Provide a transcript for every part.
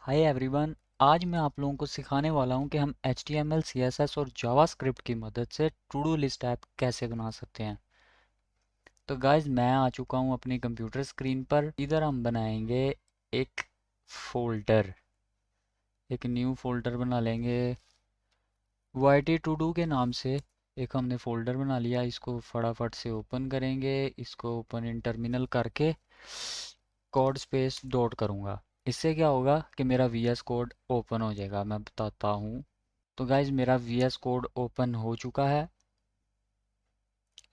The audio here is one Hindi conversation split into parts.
Hi everyone. आज मैं आप लोगों को सिखाने वाला हूं कि हम HTML, CSS और जावास्क्रिप्ट की मदद से टू डू लिस्ट ऐप कैसे बना सकते हैं। तो गाइज मैं आ चुका हूं अपनी कंप्यूटर स्क्रीन पर। इधर हम बनाएंगे एक फोल्डर, एक न्यू फोल्डर बना लेंगे YT टू डू के नाम से। एक हमने फोल्डर बना लिया, इसको फटाफट से ओपन करेंगे। इसको ओपन इन टर्मिनल करके कोड स्पेस डॉट करूँगा। इससे क्या होगा कि मेरा VS कोड ओपन हो जाएगा। मैं बताता हूँ। तो गाइज मेरा VS कोड ओपन हो चुका है।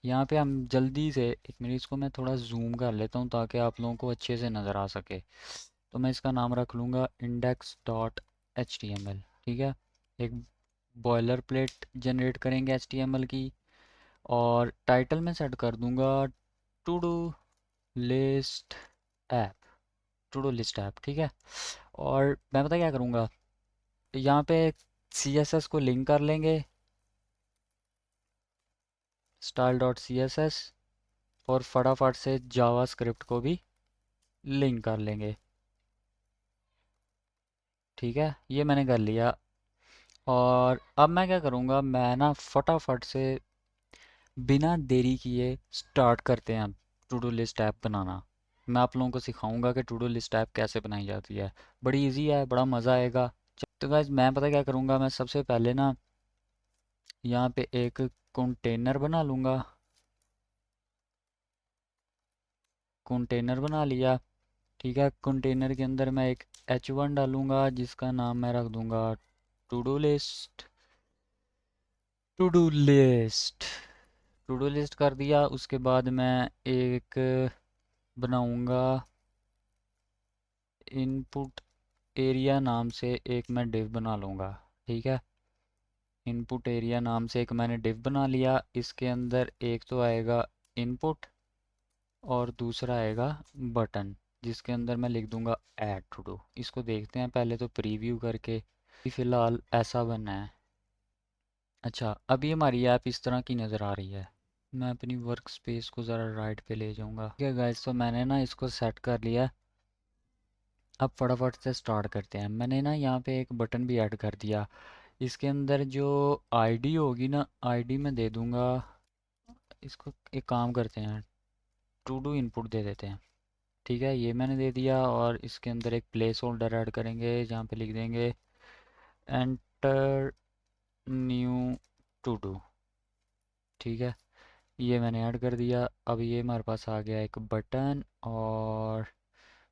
यहाँ पे हम जल्दी से एक मिनट इसको मैं थोड़ा जूम कर लेता हूँ ताकि आप लोगों को अच्छे से नज़र आ सके। तो मैं इसका नाम रख लूँगा index.html। ठीक है, एक बॉयलर प्लेट जनरेट करेंगे HTML की। और टाइटल में सेट कर दूँगा to do list app, to do list app. ठीक है, और मैं पता क्या करूँगा, यहाँ पे CSS को लिंक कर लेंगे, style.css, और फटाफट से जावास्क्रिप्ट को भी लिंक कर लेंगे। ठीक है, ये मैंने कर लिया। और अब मैं क्या करूँगा, मैं ना फटाफट से बिना देरी किए स्टार्ट करते हैं टू डू लिस्ट ऐप बनाना। मैं आप लोगों को सिखाऊंगा कि टू डू लिस्ट ऐप कैसे बनाई जाती है। बड़ी इजी है, बड़ा मज़ा आएगा। तो गाइज मैं पता क्या करूँगा, मैं सबसे पहले ना यहाँ पे एक कंटेनर बना लूँगा। कंटेनर बना लिया। ठीक है, कंटेनर के अंदर मैं एक H1 डालूंगा जिसका नाम मैं रख दूंगा to do list. To do list, to do list कर दिया। उसके बाद मैं एक बनाऊंगा इनपुट एरिया नाम से, एक मैं डिव बना लूँगा। ठीक है, इनपुट एरिया नाम से एक मैंने डिव बना लिया। इसके अंदर एक तो आएगा इनपुट और दूसरा आएगा बटन, जिसके अंदर मैं लिख दूंगा ऐड टू डू। इसको देखते हैं पहले तो प्रीव्यू करके। फ़िलहाल ऐसा बनना है। अच्छा, अभी हमारी ऐप इस तरह की नज़र आ रही है। मैं अपनी वर्क स्पेस को ज़रा राइट पे ले जाऊंगा। ठीक है गाइस, तो मैंने ना इसको सेट कर लिया। अब फटाफट से स्टार्ट करते हैं। मैंने ना यहाँ पे एक बटन भी ऐड कर दिया। इसके अंदर जो आईडी होगी ना, आईडी में दे दूंगा। इसको एक काम करते हैं, टू डू इनपुट दे देते हैं। ठीक है, ये मैंने दे दिया। और इसके अंदर एक प्लेस होल्डर ऐड करेंगे जहाँ पे लिख देंगे एंटर न्यू टू डू। ठीक है, ये मैंने ऐड कर दिया। अब ये हमारे पास आ गया एक बटन। और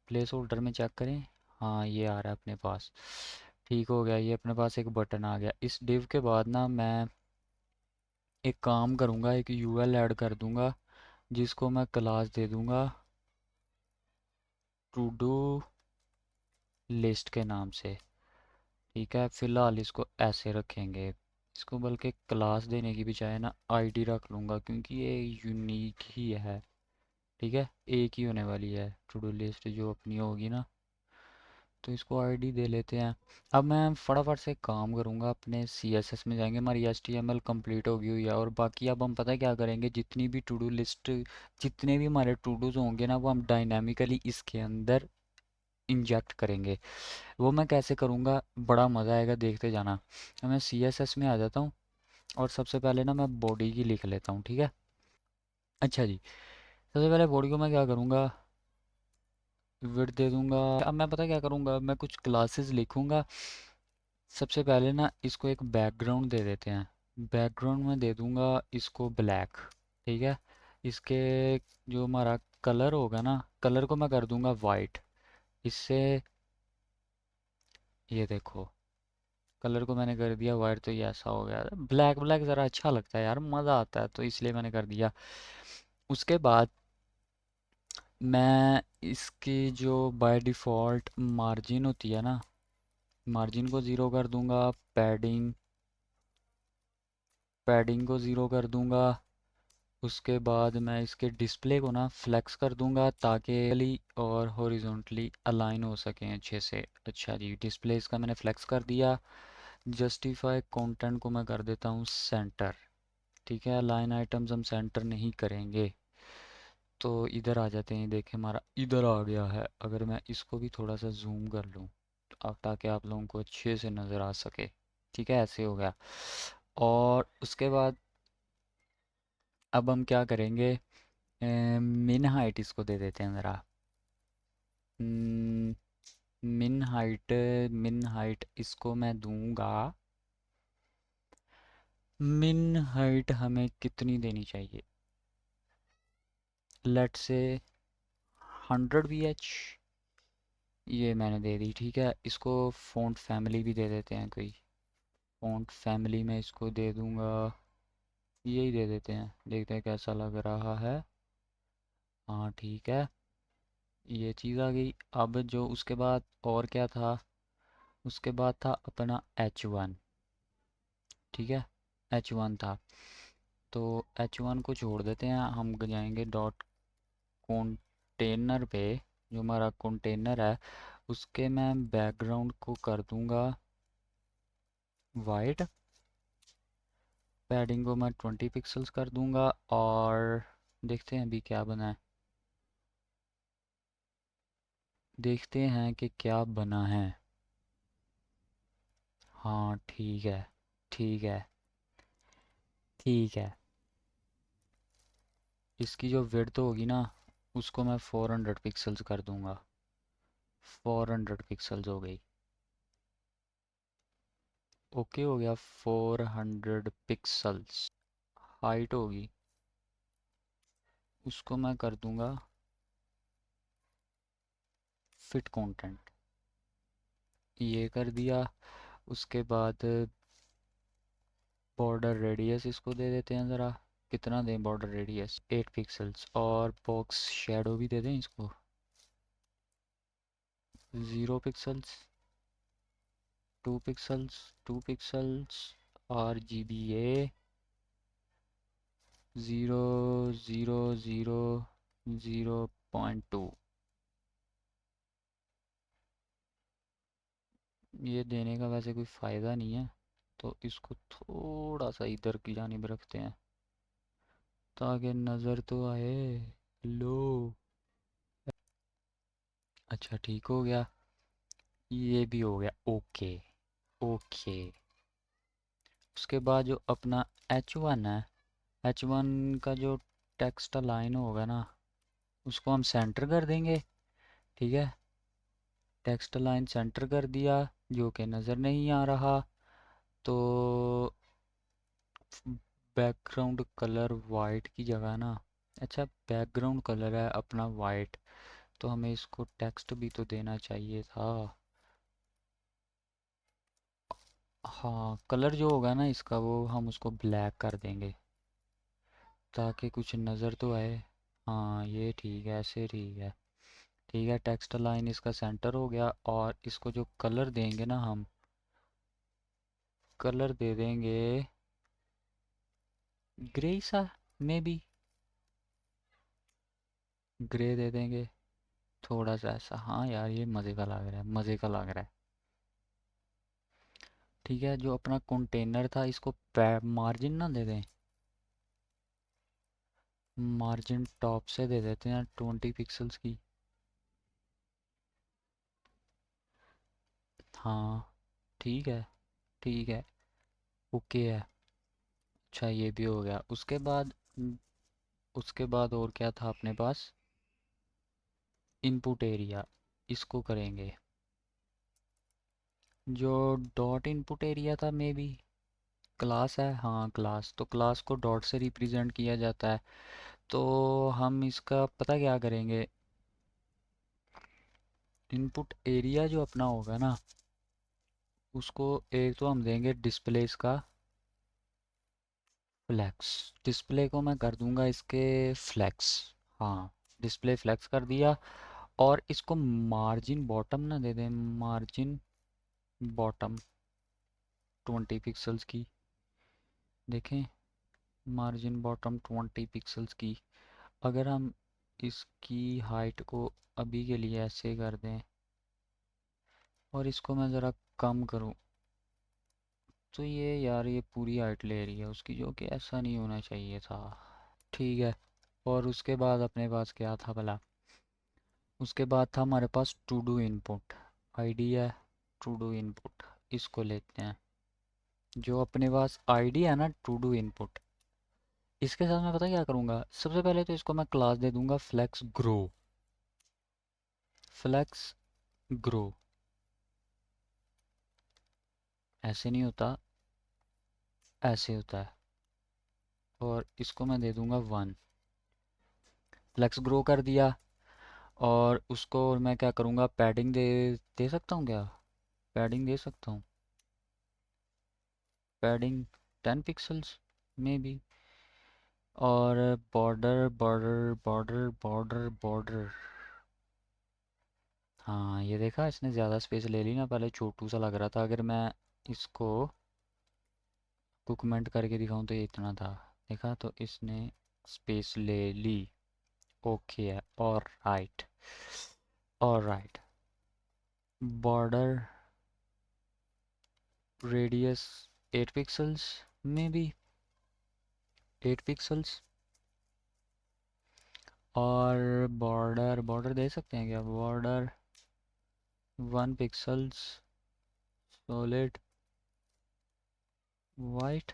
प्लेस होल्डर में चेक करें, हाँ ये आ रहा है अपने पास। ठीक हो गया, ये अपने पास एक बटन आ गया। इस डिव के बाद ना मैं एक काम करूँगा, एक यूएल ऐड कर दूँगा जिसको मैं क्लास दे दूँगा टू डू लिस्ट के नाम से। ठीक है, फ़िलहाल इसको ऐसे रखेंगे। इसको बल्कि क्लास देने की बजाय ना आईडी रख लूँगा क्योंकि ये यूनिक ही है। ठीक है, एक ही होने वाली है टू डू लिस्ट जो अपनी होगी ना, तो इसको आईडी दे लेते हैं। अब मैं फटाफट से काम करूँगा, अपने CSS में जाएंगे। हमारी HTML कंप्लीट होगी हुई है। और बाकी अब हम पता है क्या करेंगे, जितनी भी टू डू लिस्ट, जितने भी हमारे टू डूज होंगे ना, वो हम डायनामिकली इसके अंदर इंजेक्ट करेंगे। वो मैं कैसे करूँगा, बड़ा मज़ा आएगा, देखते जाना। अब मैं CSS में आ जाता हूँ और सबसे पहले ना मैं बॉडी की लिख लेता हूँ। ठीक है, अच्छा जी, सबसे पहले बॉडी को मैं क्या करूँगा, विड्थ दे दूँगा। अब मैं पता क्या करूँगा, मैं कुछ क्लासेस लिखूँगा। सबसे पहले ना इसको एक बैकग्राउंड दे देते हैं। बैकग्राउंड में दे दूँगा इसको ब्लैक। ठीक है, इसके जो हमारा कलर होगा ना, कलर को मैं कर दूँगा वाइट। इससे ये देखो, कलर को मैंने कर दिया वाइट, तो ये ऐसा हो गया। ब्लैक ब्लैक ज़रा अच्छा लगता है यार, मज़ा आता है, तो इसलिए मैंने कर दिया। उसके बाद मैं इसकी जो बाय डिफ़ॉल्ट मार्जिन होती है ना, मार्जिन को ज़ीरो कर दूंगा। पैडिंग, पैडिंग को ज़ीरो कर दूंगा। उसके बाद मैं इसके डिस्प्ले को ना फ्लेक्स कर दूंगा ताकि vertically और हॉरिजॉन्टली अलाइन हो सकें अच्छे से। अच्छा जी, डिस्प्ले इसका मैंने फ्लेक्स कर दिया। जस्टिफाई कंटेंट को मैं कर देता हूँ सेंटर। ठीक है, लाइन आइटम्स हम सेंटर नहीं करेंगे। तो इधर आ जाते हैं, देखें हमारा इधर आ गया है। अगर मैं इसको भी थोड़ा सा जूम कर लूँ, तो अब ताकि आप लोगों को अच्छे से नज़र आ सके। ठीक है, ऐसे हो गया। और उसके बाद अब हम क्या करेंगे, मिन हाइट इसको दे देते हैं ज़रा। मिन हाइट, मिन हाइट इसको मैं दूंगा। मिन हाइट हमें कितनी देनी चाहिए, लेट से 100 VH। ये मैंने दे दी। ठीक है, इसको फ़ॉन्ट फैमिली भी दे देते हैं कोई। फ़ॉन्ट फैमिली में इसको दे दूंगा, यही दे देते हैं, देखते हैं कैसा लग रहा है। हाँ ठीक है, ये चीज़ आ गई। अब जो उसके बाद और क्या था, उसके बाद था अपना H1। ठीक है, H1 था, तो H1 को छोड़ देते हैं, हम जाएंगे डॉट कंटेनर पे। जो हमारा कंटेनर है उसके मैं बैकग्राउंड को कर दूंगा वाइट। पैडिंग को मैं 20 पिक्सल्स कर दूंगा, और देखते हैं अभी क्या बना है, देखते हैं कि क्या बना है। हाँ ठीक है, ठीक है, ठीक है। इसकी जो विड्थ होगी ना, उसको मैं 400 पिक्सल्स कर दूंगा। 400 पिक्सल्स हो गई। ओके हो गया, 400 पिक्सल्स। हाइट होगी, उसको मैं कर दूंगा फिट कंटेंट, ये कर दिया। उसके बाद बॉर्डर रेडियस इसको दे देते हैं ज़रा। कितना दें बॉर्डर रेडियस, 8 पिक्सल्स। और बॉक्स शेडो भी दे दें इसको 0 पिक्सल्स, 2 पिक्सल्स, 2 पिक्सल्स। RGBA 0000.2। ये देने का वैसे कोई फ़ायदा नहीं है, तो इसको थोड़ा सा इधर की जानिब रखते हैं ताकि नज़र तो आए। लो, अच्छा ठीक हो गया, ये भी हो गया। Okay, okay. उसके बाद जो अपना H1 है, H1 का जो टेक्स्ट लाइन होगा ना, उसको हम सेंटर कर देंगे। ठीक है, टेक्स्ट लाइन सेंटर कर दिया, जो कि नज़र नहीं आ रहा। तो बैकग्राउंड कलर वाइट की जगह ना, अच्छा बैकग्राउंड कलर है अपना वाइट, तो हमें इसको टेक्स्ट भी तो देना चाहिए था। हाँ, कलर जो होगा ना इसका, वो हम उसको ब्लैक कर देंगे ताकि कुछ नज़र तो आए। हाँ ये ठीक है, ऐसे ठीक है। ठीक है, टेक्स्ट लाइन इसका सेंटर हो गया, और इसको जो कलर देंगे ना हम, कलर दे देंगे ग्रे सा, मे बी ग्रे दे देंगे थोड़ा सा ऐसा। हाँ यार, ये मज़े का लग रहा है, मज़े का लग रहा है। ठीक है, जो अपना कंटेनर था इसको मार्जिन ना दे दें, मार्जिन टॉप से दे देते हैं 20 पिक्सल्स की। हाँ ठीक है, ठीक है, ओके है। अच्छा ये भी हो गया। उसके बाद उसके बाद और क्या था अपने पास, इनपुट एरिया, इसको करेंगे। जो डॉट इनपुट एरिया था, मे बी क्लास है, हाँ क्लास, तो क्लास को डॉट से रिप्रेजेंट किया जाता है। तो हम इसका पता क्या करेंगे, इनपुट एरिया जो अपना होगा ना, उसको एक तो हम देंगे डिस्प्लेस का फ्लैक्स। डिस्प्ले को मैं कर दूंगा इसके फ्लैक्स। हाँ, डिस्प्ले फ्लैक्स कर दिया। और इसको मार्जिन बॉटम ना दे दें, मार्जिन बॉटम 20 पिक्सल्स की। देखें, मार्जिन बॉटम 20 पिक्सल्स की। अगर हम इसकी हाइट को अभी के लिए ऐसे कर दें, और इसको मैं ज़रा कम करूं, तो ये यार ये पूरी हाइट ले रही है उसकी, जो कि ऐसा नहीं होना चाहिए था। ठीक है, और उसके बाद अपने पास क्या था भला, उसके बाद था हमारे पास टू डू इनपुट। आईडी है टू डू इनपुट, इसको लेते हैं। जो अपने पास आईडी है ना टू डू इनपुट, इसके साथ मैं पता क्या करूँगा, सबसे पहले तो इसको मैं क्लास दे दूंगा फ्लेक्स ग्रो। फ्लेक्स ग्रो ऐसे नहीं होता, ऐसे होता है। और इसको मैं दे दूंगा 1। फ्लेक्स ग्रो कर दिया। और उसको और मैं क्या करूँगा, पैडिंग दे सकता हूँ क्या? पैडिंग दे सकता हूँ, पैडिंग 10 पिक्सल्स में भी। और border border border border border, हाँ ये देखा, इसने ज़्यादा स्पेस ले ली ना, पहले छोटू सा लग रहा था। अगर मैं इसको कमेंट करके दिखाऊं तो ये इतना था, देखा, तो इसने स्पेस ले ली। ओके है, और राइट, और राइट। बॉर्डर रेडियस 8 पिक्सल्स में भी, 8 पिक्सल्स। और बॉर्डर बॉर्डर दे सकते हैं क्या? Border 1 pixels solid white.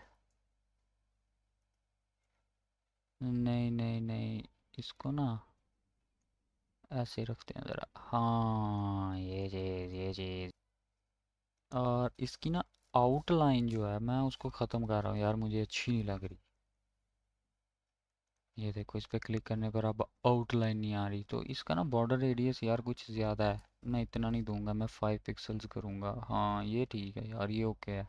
नहीं नहीं नहीं, इसको ना ऐसे रखते हैं ज़रा, हाँ ये चीज़। और इसकी ना आउटलाइन जो है, मैं उसको ख़त्म कर रहा हूँ यार, मुझे अच्छी नहीं लग रही। ये देखो, इस पर क्लिक करने पर अब आउटलाइन नहीं आ रही। तो इसका ना बॉर्डर रेडियस यार कुछ ज़्यादा है, मैं इतना नहीं दूंगा, मैं 5 पिक्सल्स करूँगा। हाँ ये ठीक है यार, ये ओके है,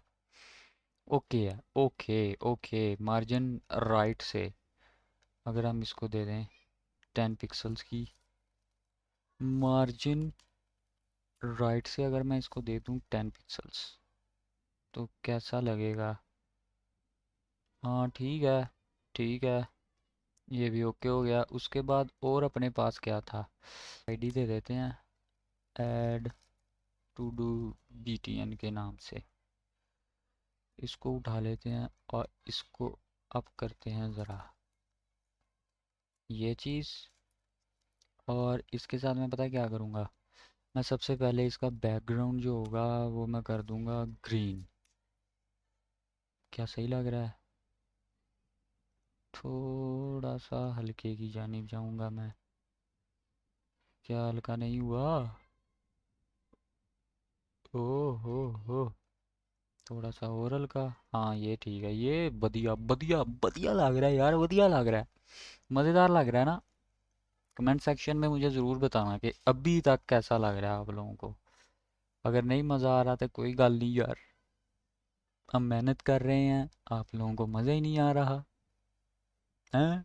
ओके है, ओके ओके। मार्जिन राइट से अगर हम इसको दे दें 10 पिक्सल्स की, मार्जिन राइट से अगर मैं इसको दे दूं 10 पिक्सल्स, तो कैसा लगेगा? हाँ ठीक है, ठीक है, ये भी ओके हो गया। उसके बाद और अपने पास क्या था, आईडी दे देते हैं ऐड टू डू btn के नाम से। इसको उठा लेते हैं और इसको अप करते हैं ज़रा, ये चीज़। और इसके साथ मैं पता है क्या करूँगा, मैं सबसे पहले इसका बैकग्राउंड जो होगा वो मैं कर दूँगा ग्रीन। क्या सही लग रहा है? थोड़ा सा हल्के की जानिब जाऊँगा मैं। क्या हल्का नहीं हुआ? ओह हो, थोड़ा सा और हल्का। हाँ ये ठीक है, ये बढ़िया बढ़िया बढ़िया लग रहा है यार, बढ़िया लग रहा है, मज़ेदार लग रहा है ना। कमेंट सेक्शन में मुझे ज़रूर बताना कि अभी तक कैसा लग रहा है आप लोगों को। अगर नहीं मज़ा आ रहा तो कोई गल नहीं यार, हम मेहनत कर रहे हैं, आप लोगों को मज़ा ही नहीं आ रहा है।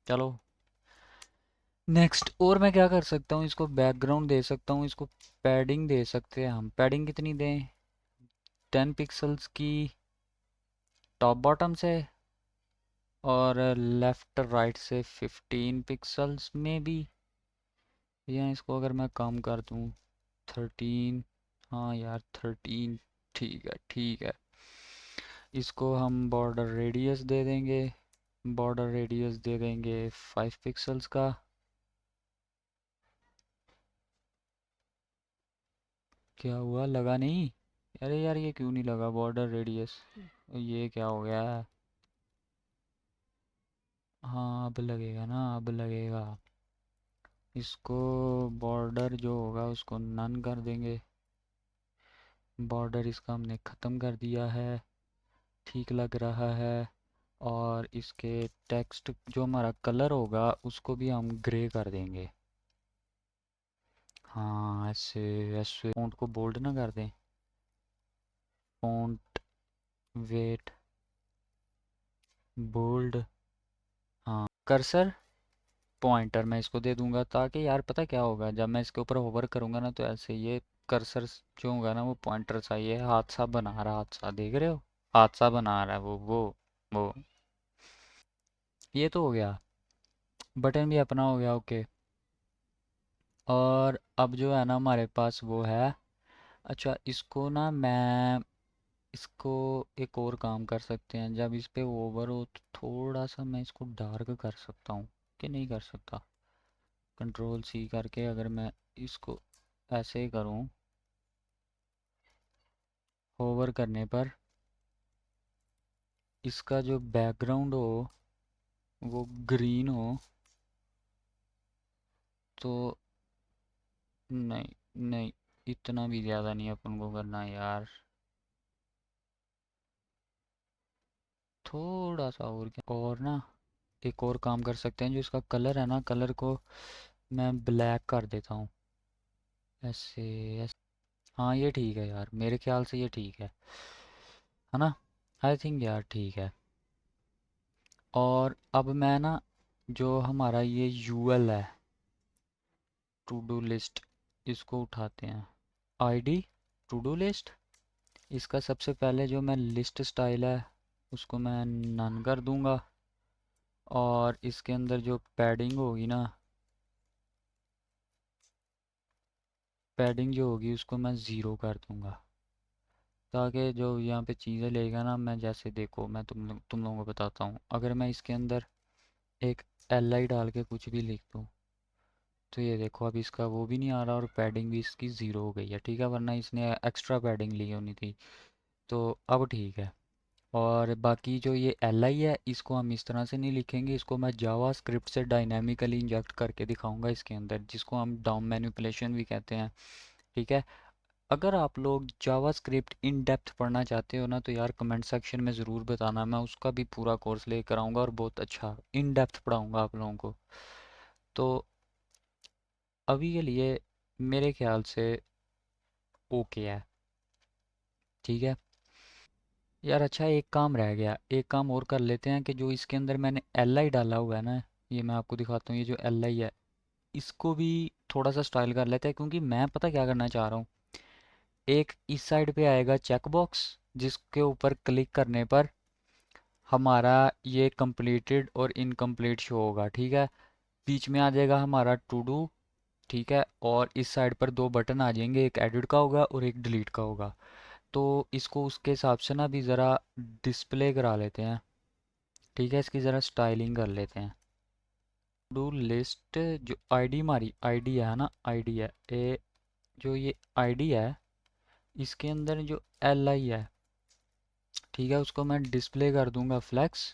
चलो नेक्स्ट, और मैं क्या कर सकता हूँ, इसको बैकग्राउंड दे सकता हूँ, इसको पैडिंग दे सकते हैं हम। पैडिंग कितनी दें? 10 पिक्सल्स की टॉप बॉटम से, और लेफ़्ट राइट से 15 पिक्सल्स में भी। या इसको अगर मैं कम कर दूँ 13, हाँ यार 13, ठीक है ठीक है। इसको हम बॉर्डर रेडियस दे देंगे, बॉर्डर रेडियस दे देंगे 5 पिक्सल्स का। क्या हुआ, लगा नहीं? अरे यार ये क्यों नहीं लगा बॉर्डर रेडियस, ये क्या हो गया? हाँ अब लगेगा ना, अब लगेगा। इसको बॉर्डर जो होगा उसको नन कर देंगे। बॉर्डर इसका हमने ख़त्म कर दिया है, ठीक लग रहा है। और इसके टेक्स्ट जो हमारा कलर होगा उसको भी हम ग्रे कर देंगे। हाँ ऐसे, ऐसे फ़ॉन्ट को बोल्ड ना कर दें, फ़ॉन्ट वेट बोल्ड। हाँ कर्सर पॉइंटर मैं इसको दे दूंगा, ताकि यार पता क्या होगा, जब मैं इसके ऊपर होवर करूंगा ना तो ऐसे ये कर्सर जो होगा ना वो पॉइंटर सा, ये हाथ सा बना रहा, हाथ सा देख रहे हो, हाथ सा बना रहा है वो। ये तो हो गया, बटन भी अपना हो गया, ओके। और अब जो है ना हमारे पास वो है, अच्छा इसको ना मैं, इसको एक और काम कर सकते हैं, जब इस पे ओवर हो तो थोड़ा सा मैं इसको डार्क कर सकता हूँ, कि नहीं कर सकता? कंट्रोल सी करके अगर मैं इसको ऐसे ही करूँ, होवर करने पर इसका जो बैकग्राउंड हो वो ग्रीन हो, तो नहीं, नहीं, इतना भी ज़्यादा नहीं अपन को करना है यार, थोड़ा सा और क्या, और ना एक और काम कर सकते हैं, जो इसका कलर है ना, कलर को मैं ब्लैक कर देता हूँ, ऐसे, ऐसे। हाँ ये ठीक है यार, मेरे ख्याल से ये ठीक है ना? आई थिंक यार ठीक है। और अब मैं ना, जो हमारा ये यूएल है, टू डू लिस्ट, इसको उठाते हैं। आईडी टू डू लिस्ट, इसका सबसे पहले जो मैं लिस्ट स्टाइल है उसको मैं नन कर दूंगा, और इसके अंदर जो पैडिंग होगी ना, पैडिंग जो होगी उसको मैं ज़ीरो कर दूंगा, ताकि जो यहाँ पे चीज़ें लेगा ना, मैं जैसे देखो, मैं तुम लोगों को बताता हूँ, अगर मैं इसके अंदर एक एल आई डाल के कुछ भी लिख दूँ, तो ये देखो अब इसका वो भी नहीं आ रहा, और पैडिंग भी इसकी ज़ीरो हो गई है, ठीक है, वरना इसने एक्स्ट्रा पैडिंग ली होनी थी। तो अब ठीक है। और बाकी जो ये एल आई है, इसको हम इस तरह से नहीं लिखेंगे, इसको मैं जावा स्क्रिप्ट से डायनामिकली इंजेक्ट करके दिखाऊंगा इसके अंदर, जिसको हम डाउन मैनिपुलेशन भी कहते हैं, ठीक है। अगर आप लोग जावा स्क्रिप्ट इन डेप्थ पढ़ना चाहते हो ना, तो यार कमेंट सेक्शन में ज़रूर बताना, मैं उसका भी पूरा कोर्स लेकर आऊँगा और बहुत अच्छा इन डेप्थ पढ़ाऊँगा आप लोगों को। तो अभी के लिए मेरे ख्याल से ओके है, ठीक है यार। अच्छा एक काम रह गया, एक काम और कर लेते हैं, कि जो इसके अंदर मैंने एल आई डाला हुआ है ना, ये मैं आपको दिखाता हूँ, ये जो एल आई है, इसको भी थोड़ा सा स्टाइल कर लेते हैं, क्योंकि मैं पता क्या करना चाह रहा हूँ। एक इस साइड पे आएगा चेक बॉक्स, जिसके ऊपर क्लिक करने पर हमारा ये कंप्लीटेड और इनकम्प्लीट शो होगा, ठीक है। बीच में आ जाएगा हमारा टू डू, ठीक है, और इस साइड पर दो बटन आ जाएंगे, एक एडिट का होगा और एक डिलीट का होगा। तो इसको उसके हिसाब से ना भी ज़रा डिस्प्ले करा लेते हैं, ठीक है, इसकी ज़रा स्टाइलिंग कर लेते हैं। डू लिस्ट, जो आईडी हमारी आईडी है ना, आईडी है ए, जो ये आईडी है, इसके अंदर जो एल आई है, ठीक है, उसको मैं डिस्प्ले कर दूंगा फ्लैक्स,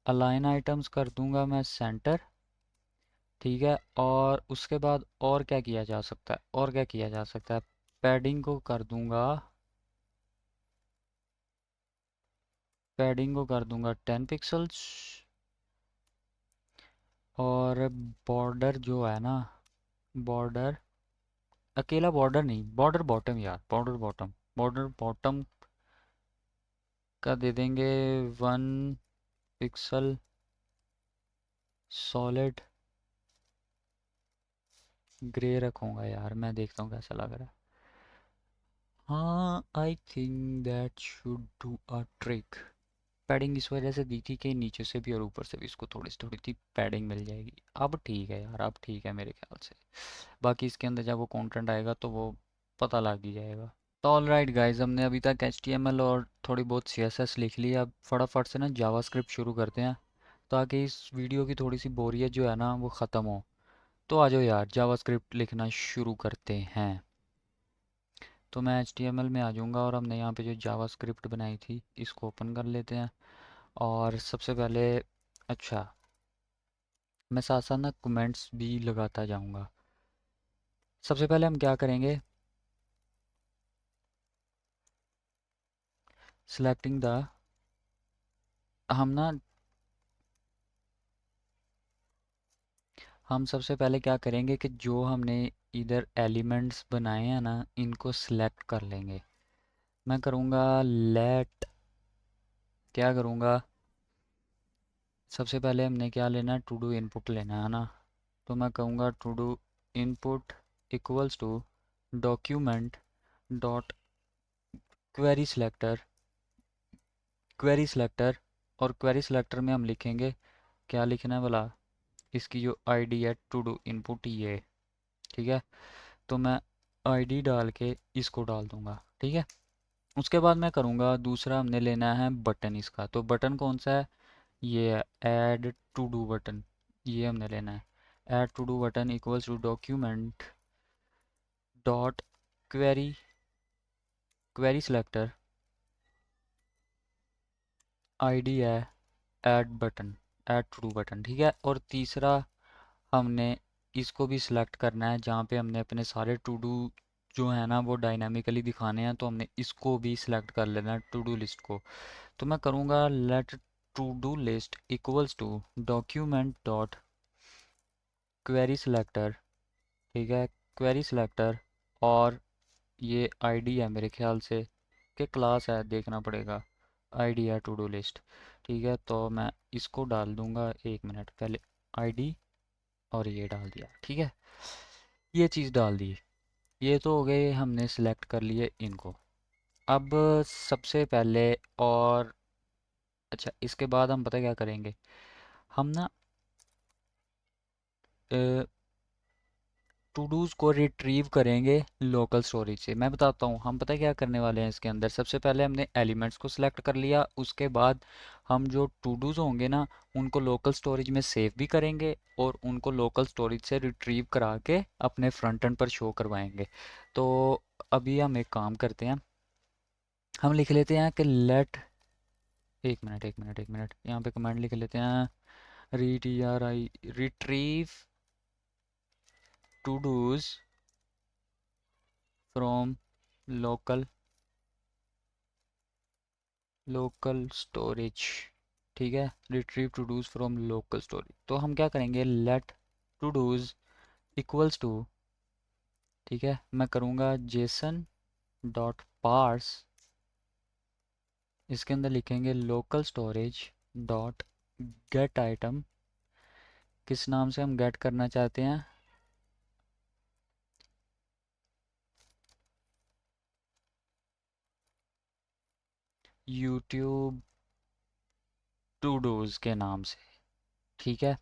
अलाइन आइटम्स कर दूंगा मैं सेंटर, ठीक है। और उसके बाद और क्या किया जा सकता है, और क्या किया जा सकता है, पैडिंग को कर दूंगा, पैडिंग को कर दूंगा 10 पिक्सल्स, और बॉर्डर जो है ना, बॉर्डर, अकेला बॉर्डर नहीं, बॉर्डर बॉटम यार, बॉर्डर बॉटम, बॉर्डर बॉटम का दे देंगे 1 पिक्सल सॉलिड ग्रे रखूँगा यार, मैं देखता हूँ कैसा लग रहा है। हाँ I think that should do a trick. Padding इस वजह से दी थी कि नीचे से भी और ऊपर से भी इसको थोड़ी सी थोड़ी सी पैडिंग मिल जाएगी। अब ठीक है यार, अब ठीक है मेरे ख्याल से। बाकी इसके अंदर जब वो कंटेंट आएगा तो वो पता लग ही जाएगा। तो ऑल राइट गाइज, हमने अभी तक HTML और थोड़ी बहुत CSS लिख ली। अब फटाफट से ना जावास्क्रिप्ट शुरू करते हैं, ताकि इस वीडियो की थोड़ी सी बोरियत जो है ना वो ख़त्म हो। तो आ जाओ यार, जावास्क्रिप्ट लिखना शुरू करते हैं। तो मैं HTML में आ जाऊँगा, और हमने यहाँ पे जो जावास्क्रिप्ट बनाई थी इसको ओपन कर लेते हैं। और सबसे पहले, अच्छा, मैं साथ साथ ना कमेंट्स भी लगाता जाऊँगा। सबसे पहले हम क्या करेंगे, सिलेक्टिंग द, हम ना, हम सबसे पहले क्या करेंगे कि जो हमने इधर एलिमेंट्स बनाए हैं ना, इनको सिलेक्ट कर लेंगे। मैं करूँगा लेट, क्या करूँगा, सबसे पहले हमने क्या लेना है, टू डू इनपुट लेना है ना। तो मैं कहूँगा to do input equals to document dot query selector, query selector, और क्वेरी सिलेक्टर में हम लिखेंगे, क्या लिखना है भला, इसकी जो आईडी है टू डू इनपुट ये, ठीक है। तो मैं आईडी डाल के इसको डाल दूंगा, ठीक है। उसके बाद मैं करूँगा दूसरा, हमने लेना है बटन इसका। तो बटन कौन सा है, ये है ऐड टू डू बटन, ये हमने लेना है। Add to do button equals to document dot query query selector, ID है add button, add to do button, ठीक है। और तीसरा हमने इसको भी सिलेक्ट करना है, जहाँ पे हमने अपने सारे टू डू जो है ना वो डायनामिकली दिखाने हैं, तो हमने इसको भी सिलेक्ट कर लेना है टू डू लिस्ट को। तो मैं करूँगा let to do list equals to document dot query selector, ठीक है, क्वेरी सिलेक्टर, और ये आईडी है मेरे ख्याल से कि क्लास है, देखना पड़ेगा, आईडी है टू डू लिस्ट, ठीक है। तो मैं इसको डाल दूंगा, एक मिनट पहले, आईडी, और ये डाल दिया, ठीक है। ये चीज़ डाल दी, ये तो हो गए, हमने सिलेक्ट कर लिए इनको। अब सबसे पहले, और अच्छा इसके बाद हम पता क्या करेंगे, हम ना टू डूज़ को रिट्रीव करेंगे लोकल स्टोरेज से। मैं बताता हूँ हम पता क्या करने वाले हैं इसके अंदर। सबसे पहले हमने एलिमेंट्स को सिलेक्ट कर लिया, उसके बाद हम जो टू डूज़ होंगे ना उनको लोकल स्टोरेज में सेव भी करेंगे, और उनको लोकल स्टोरेज से रिट्रीव करा के अपने फ्रंट एंड पर शो करवाएंगे। तो अभी हम एक काम करते हैं, हम लिख लेते हैं कि लेट, एक मिनट यहाँ पे कमांड लिख लेते हैं, retrieve to dos from local storage, ठीक है, retrieve to dos from local storage. तो हम क्या करेंगे, let to dos equals to, ठीक है, मैं करूँगा जेसन डॉट पार्स, इसके अंदर लिखेंगे local storage dot gate item, किस नाम से हम गेट करना चाहते हैं, यूट्यूब टू डूज के नाम से, ठीक है,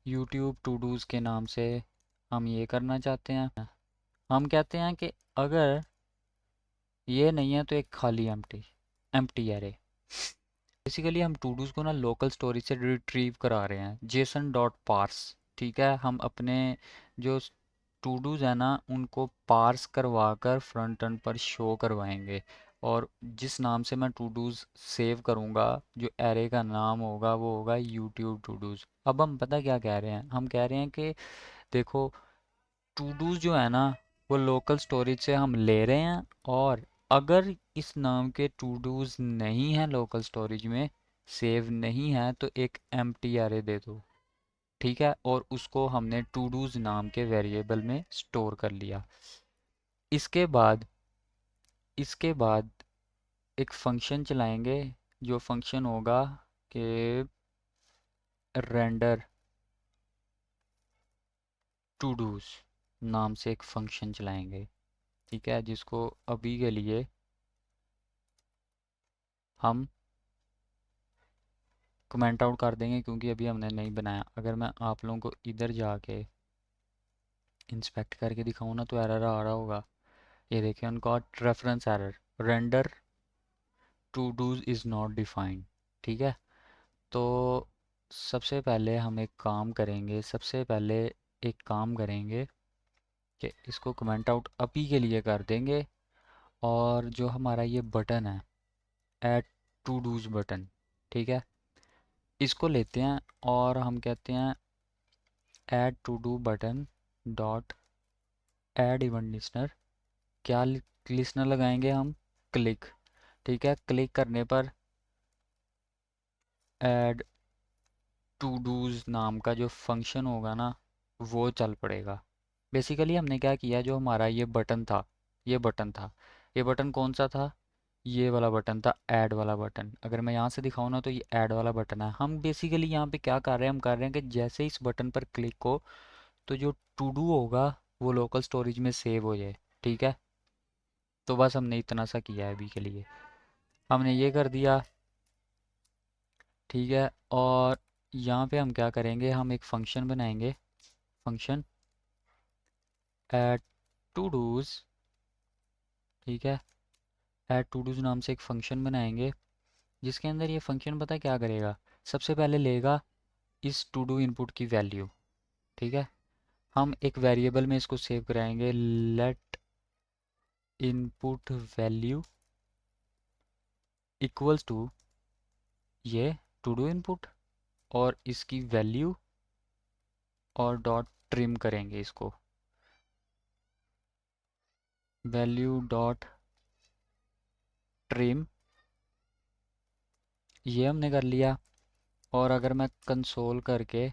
यूट्यूब टू डूज के नाम से हम ये करना चाहते हैं। हम कहते हैं कि अगर ये नहीं है तो एक खाली एम्प्टी, एम्प्टी एरे। बेसिकली हम टू डूज को ना लोकल स्टोरेज से रिट्रीव करा रहे हैं, जेसन डॉट पार्स, ठीक है। हम अपने जो टू डूज है ना उनको पार्स करवा कर फ्रंट एंड पर शो करवाएंगे, और जिस नाम से मैं टू डूज सेव करूँगा, जो एरे का नाम होगा वो होगा यूट्यूब टू डूज। अब हम पता क्या कह रहे हैं, हम कह रहे हैं कि देखो टू डूज जो है ना वो लोकल स्टोरेज से हम ले रहे हैं, और अगर इस नाम के टू डूज नहीं है लोकल स्टोरेज में, सेव नहीं है, तो एक एम्प्टी अरे दे दो, ठीक है। और उसको हमने टू डूज नाम के वेरिएबल में स्टोर कर लिया। इसके बाद एक फंक्शन चलाएंगे, जो फंक्शन होगा कि रेंडर टू डूज नाम से एक फंक्शन चलाएंगे, ठीक है, जिसको अभी के लिए हम कमेंट आउट कर देंगे, क्योंकि अभी हमने नहीं बनाया। अगर मैं आप लोगों को इधर जाके इंस्पेक्ट करके दिखाऊँ ना तो एरर आ रहा होगा, ये देखिए उनका reference error, render to dos is not defined, ठीक है। तो सबसे पहले हम एक काम करेंगे, कि इसको कमेंट आउट अभी के लिए कर देंगे, और जो हमारा ये बटन है ऐड टू डूज बटन, ठीक है, इसको लेते हैं और हम कहते हैं add to do button dot add event listener. क्या लिस्नर लगाएंगे हम, क्लिक, ठीक है। क्लिक करने पर ऐड टू डूज नाम का जो फंक्शन होगा ना वो चल पड़ेगा। बेसिकली हमने क्या किया, जो हमारा ये बटन कौन सा था, ये वाला बटन था, ऐड वाला बटन। अगर मैं यहाँ से दिखाऊँ ना तो ये ऐड वाला बटन है। हम बेसिकली यहाँ पे क्या कर रहे हैं, हम कर रहे हैं कि जैसे इस बटन पर क्लिक हो तो जो टू डू होगा वो लोकल स्टोरेज में सेव हो जाए, ठीक है। तो बस हमने इतना सा किया है अभी के लिए, हमने ये कर दिया, ठीक है। और यहाँ पे हम क्या करेंगे, हम एक फंक्शन बनाएंगे, फंक्शन ऐड टू डूज, ठीक है, ऐड टू डूज नाम से एक फंक्शन बनाएंगे, जिसके अंदर ये फंक्शन पता है क्या करेगा, सबसे पहले लेगा इस टू डू इनपुट की वैल्यू, ठीक है। हम एक वेरिएबल में इसको सेव कराएंगे, let input value equals to ये टू डू इनपुट और इसकी वैल्यू और डॉट ट्रिम करेंगे इसको, वैल्यू डॉट ट्रिम, ये हमने कर लिया। और अगर मैं कंसोल करके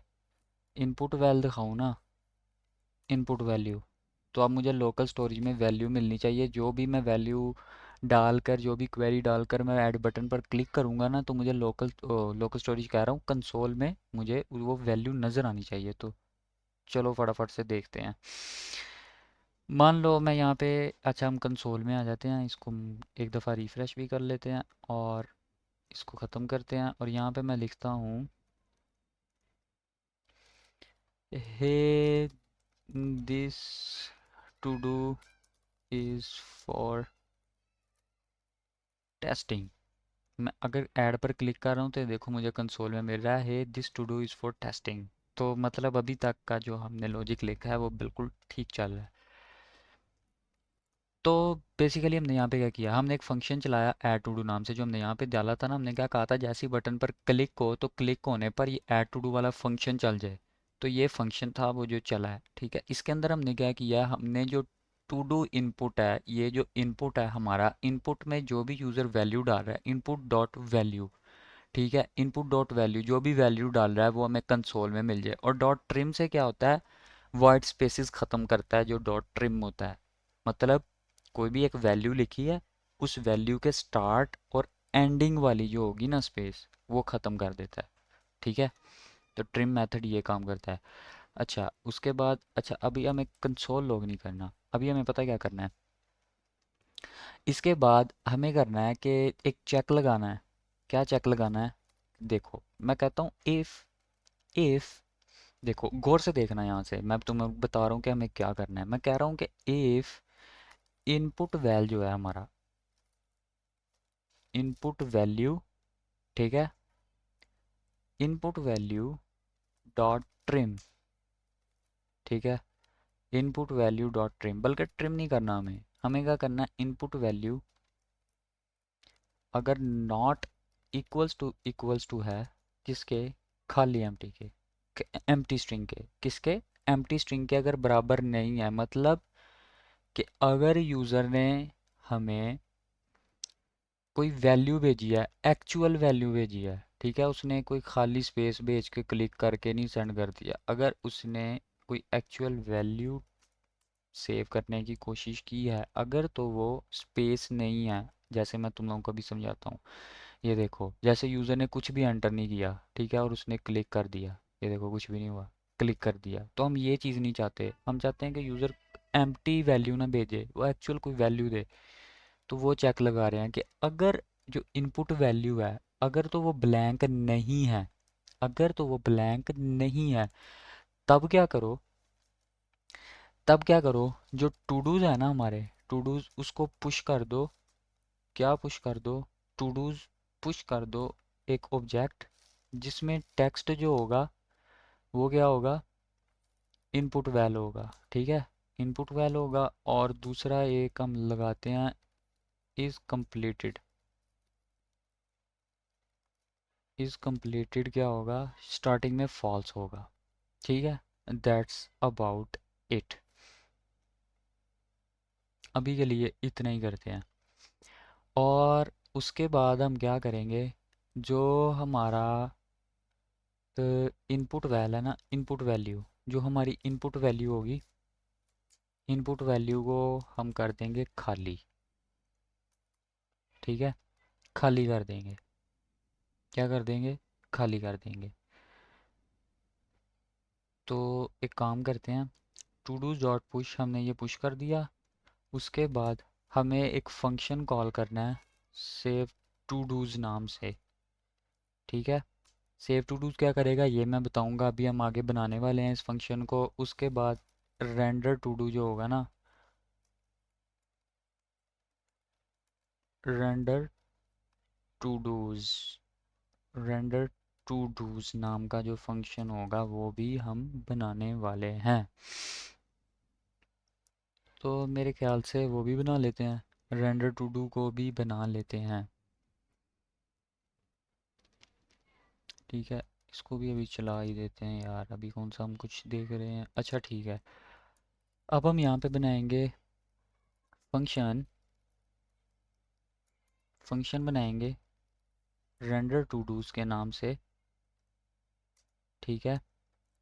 इनपुट वैल्यू दिखाऊँ ना, इनपुट वैल्यू, तो अब मुझे लोकल स्टोरेज में वैल्यू मिलनी चाहिए। जो भी मैं वैल्यू डालकर, जो भी क्वेरी डालकर मैं ऐड बटन पर क्लिक करूँगा ना, तो मुझे लोकल स्टोरेज कह रहा हूँ, कंसोल में मुझे वो वैल्यू नज़र आनी चाहिए। तो चलो फटाफट से देखते हैं। मान लो मैं यहाँ पे, अच्छा हम कंसोल में आ जाते हैं, इसको हम एक दफ़ा रिफ़्रेश भी कर लेते हैं और इसको ख़त्म करते हैं। और यहाँ पे मैं लिखता हूँ, hey this to do is for testing. मैं अगर ऐड पर क्लिक कर रहा हूँ तो देखो मुझे कंसोल में मिल रहा है this to do is for testing. तो मतलब अभी तक का जो हमने लॉजिक लिखा है वो बिल्कुल ठीक चल रहा है। तो बेसिकली हमने यहाँ पे क्या किया, हमने एक फंक्शन चलाया ऐड टू डू नाम से, जो हमने यहाँ पे डाला था ना, हमने क्या कहा था, जैसे ही बटन पर क्लिक हो तो क्लिक होने पर ये ऐड टू डू वाला फंक्शन चल जाए। तो ये फंक्शन था वो जो चला है, ठीक है। इसके अंदर हमने क्या किया, हमने जो टू डू इनपुट है, ये जो इनपुट है हमारा, इनपुट में जो भी यूज़र वैल्यू डाल रहा है, इनपुट डॉट वैल्यू, ठीक है, इनपुट डॉट वैल्यू जो भी वैल्यू डाल रहा है वो हमें कंसोल में मिल जाए। और डॉट ट्रिम से क्या होता है, वाइट स्पेसेस ख़त्म करता है जो डॉट ट्रिम होता है। मतलब कोई भी एक वैल्यू लिखी है, उस वैल्यू के स्टार्ट और एंडिंग वाली जो होगी ना स्पेस, वो ख़त्म कर देता है, ठीक है। तो ट्रिम मेथड ये काम करता है। अच्छा उसके बाद, अच्छा अभी हमें कंसोल लॉग नहीं करना, अभी हमें पता क्या करना है, इसके बाद हमें करना है कि एक चेक लगाना है। क्या चेक लगाना है, देखो मैं कहता हूँ इफ़ देखो गौर से देखना, यहाँ से मैं तुम्हें बता रहा हूँ कि हमें क्या करना है। मैं कह रहा हूँ कि इफ़ इनपुट वैल्यू जो है हमारा, इनपुट वैल्यू, ठीक है, इनपुट वैल्यू डॉट ट्रिम, ठीक है, इनपुट वैल्यू डॉट ट्रिम, बल्कि ट्रिम नहीं करना, हमें हमें क्या करना है, इनपुट वैल्यू अगर नॉट इक्वल्स टू है किसके, खाली एम्प्टी के, एम्प्टी स्ट्रिंग के, किसके, एम्प्टी स्ट्रिंग के अगर बराबर नहीं है, मतलब कि अगर यूज़र ने हमें कोई वैल्यू भेजी है, एक्चुअल वैल्यू भेजी है, ठीक है, उसने कोई खाली स्पेस भेज के क्लिक करके नहीं सेंड कर दिया, अगर उसने कोई एक्चुअल वैल्यू सेव करने की कोशिश की है, अगर तो वो स्पेस नहीं है, जैसे मैं तुम लोगों को भी समझाता हूँ। ये देखो जैसे यूज़र ने कुछ भी एंटर नहीं किया, ठीक है, और उसने क्लिक कर दिया, ये देखो कुछ भी नहीं हुआ, क्लिक कर दिया, तो हम ये चीज़ नहीं चाहते। हम चाहते हैं कि यूज़र एम्प्टी वैल्यू ना भेजे, वो एक्चुअल कोई वैल्यू दे। तो वो चेक लगा रहे हैं कि अगर जो इनपुट वैल्यू है, अगर तो वो ब्लैंक नहीं है, अगर तो वो ब्लैंक नहीं है, तब क्या करो, तब क्या करो, जो टू डूज है ना हमारे, टू डूज उसको पुश कर दो। क्या पुश कर दो, टू डूज पुश कर दो एक ऑब्जेक्ट जिसमें टेक्स्ट जो होगा वो क्या होगा, इनपुट वैल होगा, ठीक है, इनपुट वैल होगा। और दूसरा एक हम लगाते हैं इज कंप्लीटेड, इज कंप्लीटेड क्या होगा, स्टार्टिंग में फॉल्स होगा, ठीक है। दैट्स अबाउट इट, अभी के लिए इतना ही करते हैं। और उसके बाद हम क्या करेंगे, जो हमारा इनपुट वैल है ना, इनपुट वैल्यू, जो हमारी इनपुट वैल्यू होगी, इनपुट वैल्यू को हम कर देंगे खाली, ठीक है, खाली कर देंगे। क्या कर देंगे, खाली कर देंगे। तो एक काम करते हैं, टू डू डॉट पुश, हमने ये पुश कर दिया। उसके बाद हमें एक फंक्शन कॉल करना है सेव टू डूज नाम से, ठीक है। सेव टू डूज क्या करेगा ये मैं बताऊंगा, अभी हम आगे बनाने वाले हैं इस फंक्शन को। उसके बाद रेंडर टू डू जो होगा ना, render to dos, render to dos नाम का जो फंक्शन होगा वो भी हम बनाने वाले हैं। तो मेरे ख्याल से वो भी बना लेते हैं, रेंडर टू डू को भी बना लेते हैं। ठीक है, इसको भी अभी चला ही देते हैं यार, अभी कौन सा हम कुछ देख रहे हैं। अच्छा ठीक है, अब हम यहाँ पे बनाएंगे फंक्शन, फंक्शन बनाएंगे रेंडर टू डूज के नाम से। ठीक है,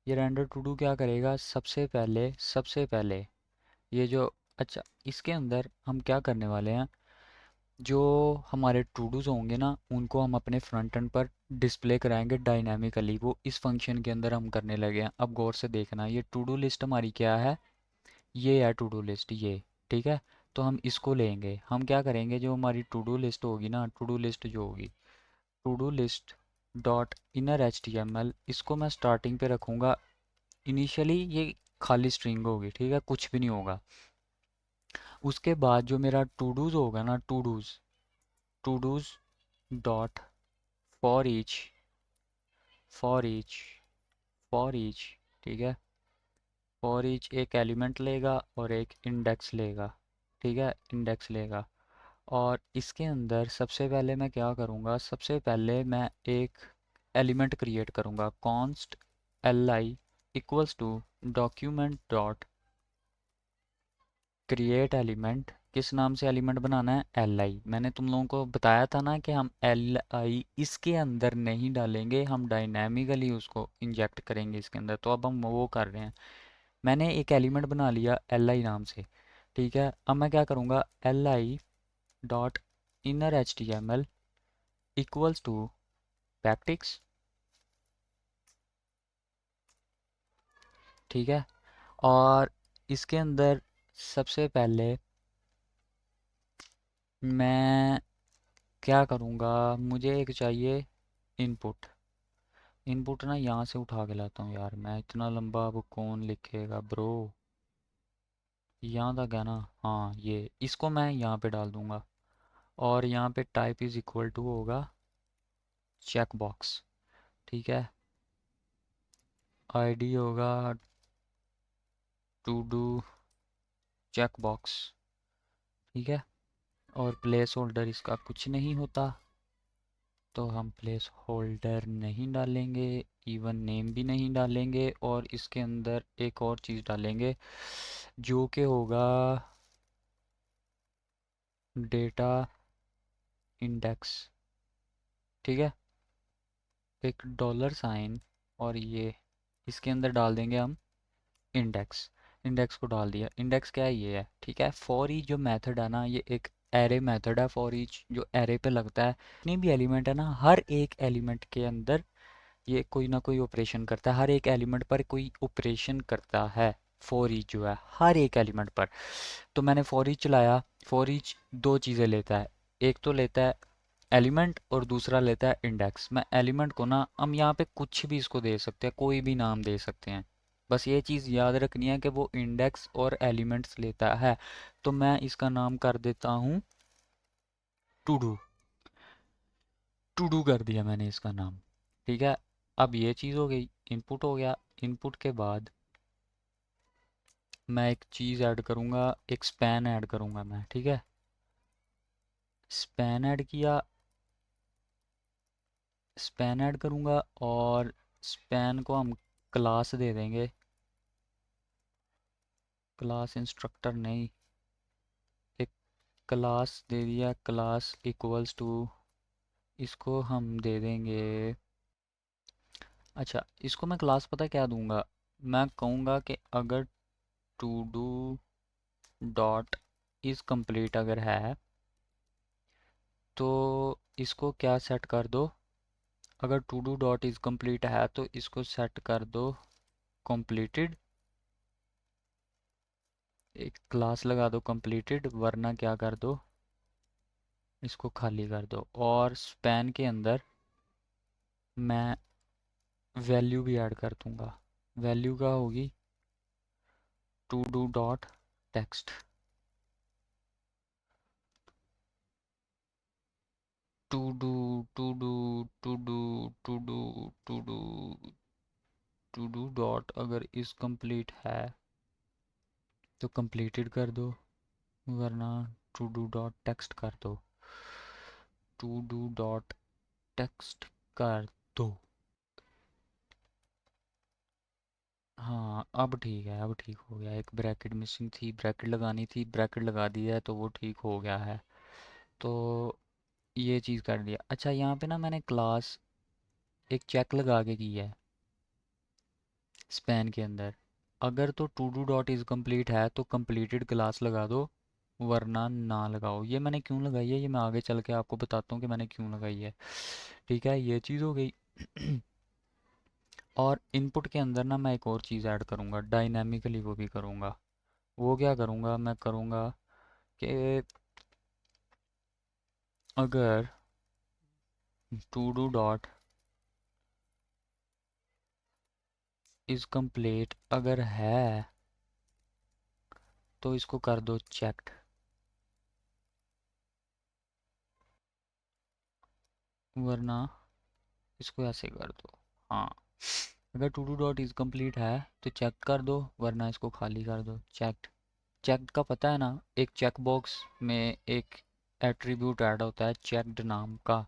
ये रेंडर टू डू क्या करेगा, सबसे पहले ये जो, अच्छा इसके अंदर हम क्या करने वाले हैं, जो हमारे टू डूज होंगे ना उनको हम अपने फ्रंट एंड पर डिस्प्ले कराएंगे डायनामिकली, वो इस फंक्शन के अंदर हम करने लगे हैं। अब गौर से देखना, ये टू डू लिस्ट हमारी क्या है, ये है टू डू लिस्ट ये। ठीक है, तो हम इसको लेंगे, हम क्या करेंगे, जो हमारी टू डू लिस्ट होगी ना, टू डू लिस्ट जो होगी, to do list dot inner H T M L, इसको मैं स्टार्टिंग पे रखूँगा। इनिशियली ये खाली स्ट्रिंग होगी, ठीक है, कुछ भी नहीं होगा। उसके बाद जो मेरा टू डूज होगा ना, to dos dot for each, for each, for each, ठीक है, फॉर ईच एक एलिमेंट लेगा और एक इंडेक्स लेगा। ठीक है, इंडेक्स लेगा, और इसके अंदर सबसे पहले मैं क्या करूँगा, सबसे पहले मैं एक एलिमेंट क्रिएट करूँगा, const L I equals to document dot create element. किस नाम से एलिमेंट बनाना है, एल आई। मैंने तुम लोगों को बताया था ना कि हम एल आई इसके अंदर नहीं डालेंगे, हम डायनामिकली उसको इंजेक्ट करेंगे इसके अंदर, तो अब हम वो कर रहे हैं। मैंने एक एलिमेंट बना लिया एल आई नाम से। ठीक है, अब मैं क्या करूँगा, L I dot inner H T M L equals to backticks. ठीक है, और इसके अंदर सबसे पहले मैं क्या करूँगा, मुझे एक चाहिए इनपुट। इनपुट ना यहाँ से उठा के लाता हूँ यार, मैं इतना लंबा अब कौन लिखेगा ब्रो, यहाँ तक है ना। हाँ, ये इसको मैं यहाँ पे डाल दूँगा, और यहाँ पे टाइप इज़ इक्वल टू होगा चेक बॉक्स। ठीक है, आईडी होगा टू डू चेक बॉक्स। ठीक है, और प्लेस होल्डर इसका कुछ नहीं होता, तो हम प्लेस होल्डर नहीं डालेंगे, इवन नेम भी नहीं डालेंगे, और इसके अंदर एक और चीज़ डालेंगे जो कि होगा डेटा इंडेक्स। ठीक है, एक डॉलर साइन, और ये इसके अंदर डाल देंगे हम इंडेक्स। इंडेक्स को डाल दिया, इंडेक्स क्या है, ये है। ठीक है, फॉर ईच जो मेथड है ना, ये एक एरे मेथड है, फॉर ईच जो एरे पे लगता है। जितनी भी एलिमेंट है ना, हर एक एलिमेंट के अंदर ये कोई ना कोई ऑपरेशन करता है, हर एक एलिमेंट पर कोई ऑपरेशन करता है फॉर ईच जो है, हर एक एलिमेंट पर। तो मैंने फॉर ईच चलाया, फॉर ईच दो चीज़ें लेता है, एक तो लेता है एलिमेंट और दूसरा लेता है इंडेक्स। मैं एलिमेंट को ना, हम यहाँ पे कुछ भी इसको दे सकते हैं, कोई भी नाम दे सकते हैं, बस ये चीज़ याद रखनी है कि वो इंडेक्स और एलिमेंट्स लेता है। तो मैं इसका नाम कर देता हूँ टू डू, टू डू कर दिया मैंने इसका नाम। ठीक है, अब ये चीज़ हो गई, इनपुट हो गया। इनपुट के बाद मैं एक चीज़ ऐड करूँगा, एक स्पैन ऐड करूँगा मैं। ठीक है, स्पैन ऐड किया, स्पैन ऐड करूँगा, और स्पैन को हम क्लास दे देंगे, क्लास इंस्ट्रक्टर नहीं, एक क्लास दे दिया, क्लास इक्वल्स टू, इसको हम दे देंगे, अच्छा इसको मैं क्लास पता क्या दूंगा, मैं कहूँगा कि अगर to do dot is complete अगर है, तो इसको क्या सेट कर दो, अगर to do dot is complete है तो इसको सेट कर दो completed, एक क्लास लगा दो completed, वरना क्या कर दो, इसको खाली कर दो। और स्पैन के अंदर मैं वैल्यू भी ऐड कर दूंगा, वैल्यू क्या होगी, to do dot text, to do to do to do to do to do to do dot अगर इस कंप्लीट है, तो कंप्लीटेड कर दो, वरना टू डू डॉट टेक्स्ट कर दो, टू डू डॉट टेक्स्ट कर दो। हाँ अब ठीक है, अब ठीक हो गया। एक ब्रैकेट मिसिंग थी, ब्रैकेट लगानी थी, ब्रैकेट लगा दिया है तो वो ठीक हो गया है। तो ये चीज़ कर दिया। अच्छा यहाँ पे ना मैंने क्लास एक चेक लगा के की है स्पैन के अंदर। अगर तो to do dot is complete है तो कंप्लीटेड क्लास लगा दो, वरना ना लगाओ। ये मैंने क्यों लगाई है, ये मैं आगे चल के आपको बताता हूँ कि मैंने क्यों लगाई है। ठीक है, ये चीज़ हो गई। और इनपुट के अंदर ना मैं एक और चीज़ ऐड करूँगा, डायनामिकली वो भी करूँगा। वो क्या करूँगा, मैं करूँगा कि अगर to do dot is complete अगर है तो इसको कर दो चेक्ड, वरना इसको ऐसे कर दो। हाँ, अगर to do dot is complete है तो चेक कर दो, वरना इसको खाली कर दो चेक्ड। चेक्ड का पता है ना, एक चेक बॉक्स में एक एट्रीब्यूट ऐड होता है चेक्ड नाम का,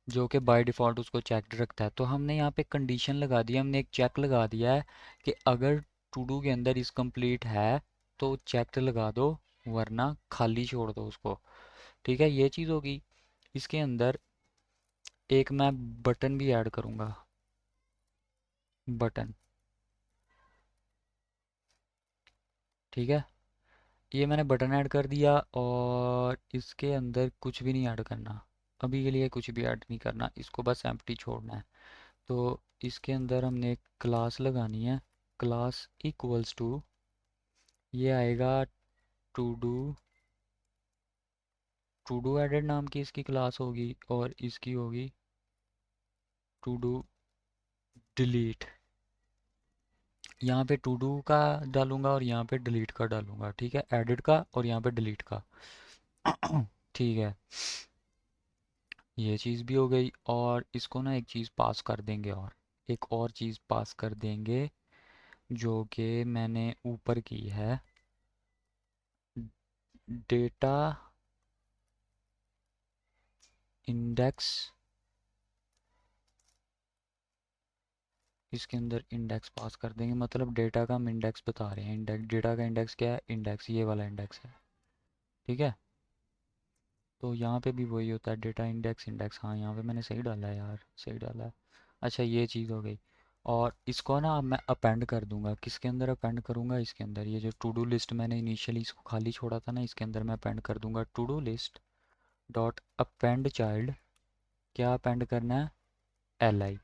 जो कि बाय डिफ़ॉल्ट उसको चेक्ड रखता है। तो हमने यहाँ पे कंडीशन लगा दी, हमने एक चेक लगा दिया है कि अगर टू डू के अंदर इज़ कम्प्लीट है तो चेक्ड लगा दो, वरना खाली छोड़ दो उसको। ठीक है, ये चीज़ होगी। इसके अंदर एक मैं बटन भी ऐड करूँगा, बटन। ठीक है, ये मैंने बटन ऐड कर दिया और इसके अंदर कुछ भी नहीं ऐड करना। अभी के लिए कुछ भी ऐड नहीं करना, इसको बस एम्प्टी छोड़ना है। तो इसके अंदर हमने एक क्लास लगानी है, क्लास इक्वल्स टू, ये आएगा टू डू एडेड नाम की इसकी क्लास होगी, और इसकी होगी टू डू डिलीट। यहाँ पे टू डू का डालूंगा और यहाँ पे डिलीट का डालूंगा। ठीक है, एडिट का और यहाँ पे डिलीट का। ठीक है, ये चीज़ भी हो गई। और इसको ना एक चीज़ पास कर देंगे, और एक और चीज़ पास कर देंगे जो कि मैंने ऊपर की है, डेटा इंडेक्स। इसके अंदर इंडेक्स पास कर देंगे, मतलब डेटा का हम इंडेक्स बता रहे हैं। इंडेक्स, डेटा का इंडेक्स क्या है, इंडेक्स, ये वाला इंडेक्स है। ठीक है, तो यहाँ पे भी वही होता है, डेटा इंडेक्स इंडेक्स। हाँ यहाँ पे मैंने सही डाला है यार, सही डाला है। अच्छा ये चीज़ हो गई। और इसको ना अब मैं अपेंड कर दूंगा, किसके अंदर अपेंड करूंगा, इसके अंदर। ये जो टू डू लिस्ट मैंने इनिशियली इसको खाली छोड़ा था ना, इसके अंदर मैं अपेंड कर दूंगा to do list dot append child. क्या अपेंड करना है, L I.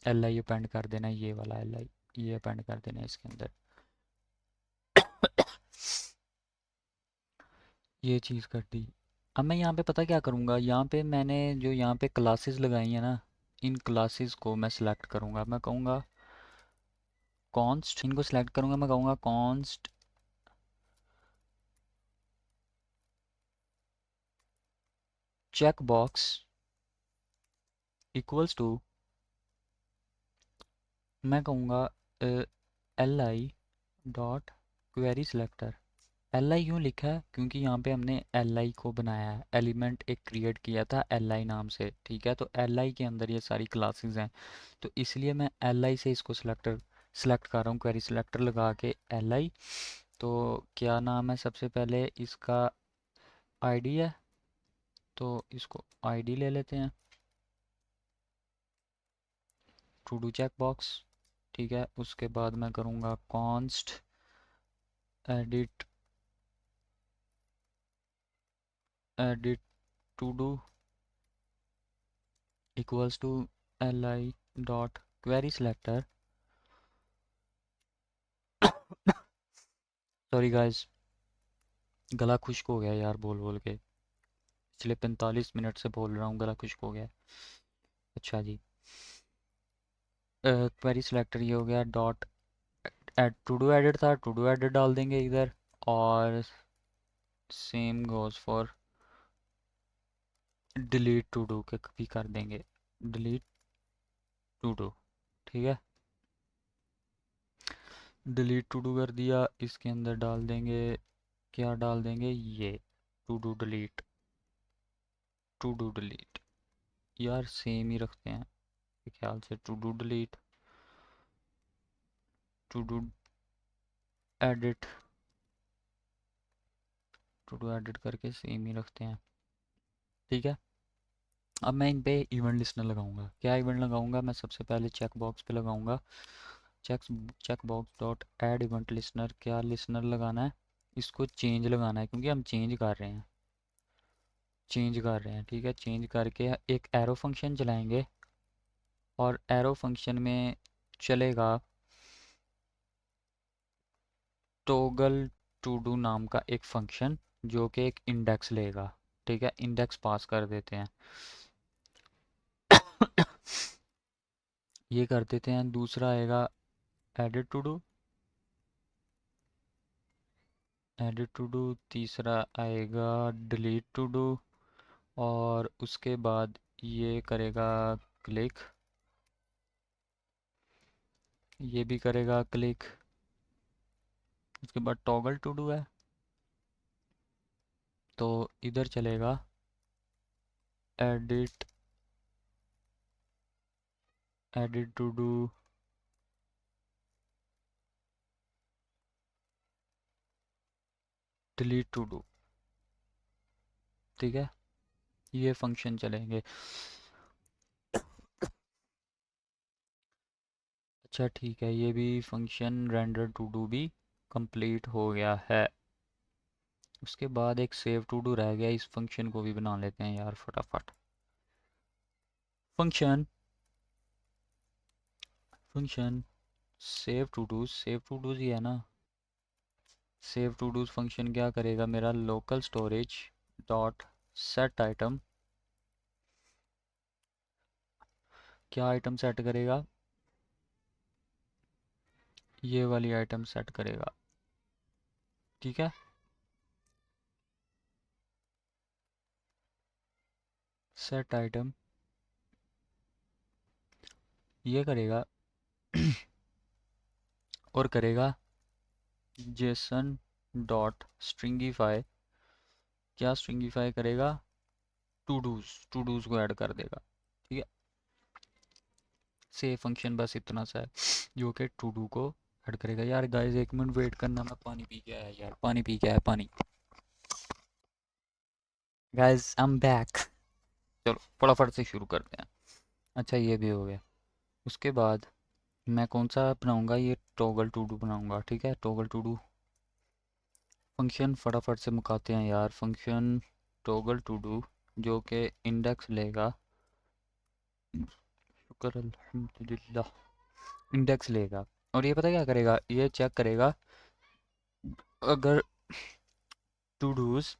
L I append कर देना है, ये वाला एल आई, ये अपेंड कर देना है इसके अंदर। ये चीज़ कर दी। अब मैं यहाँ पे पता क्या करूँगा, यहाँ पे मैंने जो यहाँ पे क्लासेस लगाई हैं ना, इन क्लासेस को मैं सिलेक्ट करूँगा। मैं कहूँगा कॉन्स्ट, इनको सिलेक्ट करूँगा, मैं कहूँगा const check box equals to, मैं कहूँगा L I dot query selector. L I क्यों लिखा है, क्योंकि यहाँ पे हमने एल आई को बनाया है, एलिमेंट एक क्रिएट किया था एल आई नाम से। ठीक है, तो एल आई के अंदर ये सारी क्लासेस हैं, तो इसलिए मैं एल आई से इसको सेलेक्ट कर रहा हूँ, क्वेरी सिलेक्टर लगा के एल आई। तो क्या नाम है, सबसे पहले इसका आईडी है, तो इसको आईडी ले लेते हैं, टू डू चेक बॉक्स। ठीक है, उसके बाद मैं करूँगा const edit, edit to do equals to L I dot query selector. Sorry guys, गला खुश्क हो गया यार बोल बोल के, पिछले 45 मिनट से बोल रहा हूँ, गला खुश्क हो गया। अच्छा जी, क्वेरी सिलेक्टर ये हो गया, dot add to do edit था, टू डू एडिट डाल देंगे इधर। और same goes for delete to do के भी कर देंगे, डिलीट टू डू। ठीक है, डिलीट टू डू कर दिया, इसके अंदर डाल देंगे, क्या डाल देंगे, ये to do delete, to do delete. यार सेम ही रखते हैं मेरे ख्याल से, to do delete, to do edit, to do edit करके सेम ही रखते हैं। ठीक है, अब मैं इन पे इवेंट लिस्टनर लगाऊंगा। क्या इवेंट लगाऊंगा, मैं सबसे पहले चेक बॉक्स पे लगाऊंगा, check check box dot add event listener. क्या लिस्टनर लगाना है, इसको चेंज लगाना है क्योंकि हम चेंज कर रहे हैं, चेंज कर रहे हैं। ठीक है, चेंज करके एक एरो फंक्शन चलाएंगे, और एरो फंक्शन में चलेगा टोगल टू डू नाम का एक फंक्शन, जो कि एक इंडेक्स लेगा। ठीक है, इंडेक्स पास कर देते हैं। ये कर देते हैं। दूसरा आएगा edit to do, edit to do. तीसरा आएगा डिलीट टू डू, और उसके बाद ये करेगा क्लिक, ये भी करेगा क्लिक। उसके बाद टॉगल टू डू है, तो इधर चलेगा edit, edit to do, delete to do. ठीक है, ये फंक्शन चलेंगे। अच्छा ठीक है, ये भी फंक्शन रेंडर टू डू भी कंप्लीट हो गया है। उसके बाद एक सेव टू डू रह गया, इस फंक्शन को भी बना लेते हैं यार फटाफट। Function, function save to do, save to do ही है ना। सेव टू डू फंक्शन क्या करेगा, मेरा local storage dot set item, क्या आइटम सेट करेगा, ये वाली आइटम सेट करेगा। ठीक है, सेट आइटम ये करेगा और करेगा जेसन डॉट स्ट्रिंगिफाई, क्या स्ट्रिंगिफाई करेगा, टू डूज को ऐड कर देगा। ठीक है, सेव फंक्शन बस इतना सा है जो कि टू डू को ऐड करेगा। यार गाइस एक मिनट वेट करना, मैं पानी पी के आया यार, पानी पी के आया, पानी। Guys I am back. चलो फटाफट से शुरू करते हैं। अच्छा ये भी हो गया। उसके बाद मैं कौन सा बनाऊंगा, ये टॉगल टू डू बनाऊंगा। ठीक है, टॉगल टू डू फंक्शन फटाफट से मुकाते हैं यार। फंक्शन टॉगल टू डू जो कि इंडेक्स लेगा, शुक्र अल्हम्दुलिल्लाह, इंडेक्स लेगा। और ये पता क्या करेगा, ये चेक करेगा अगर to dos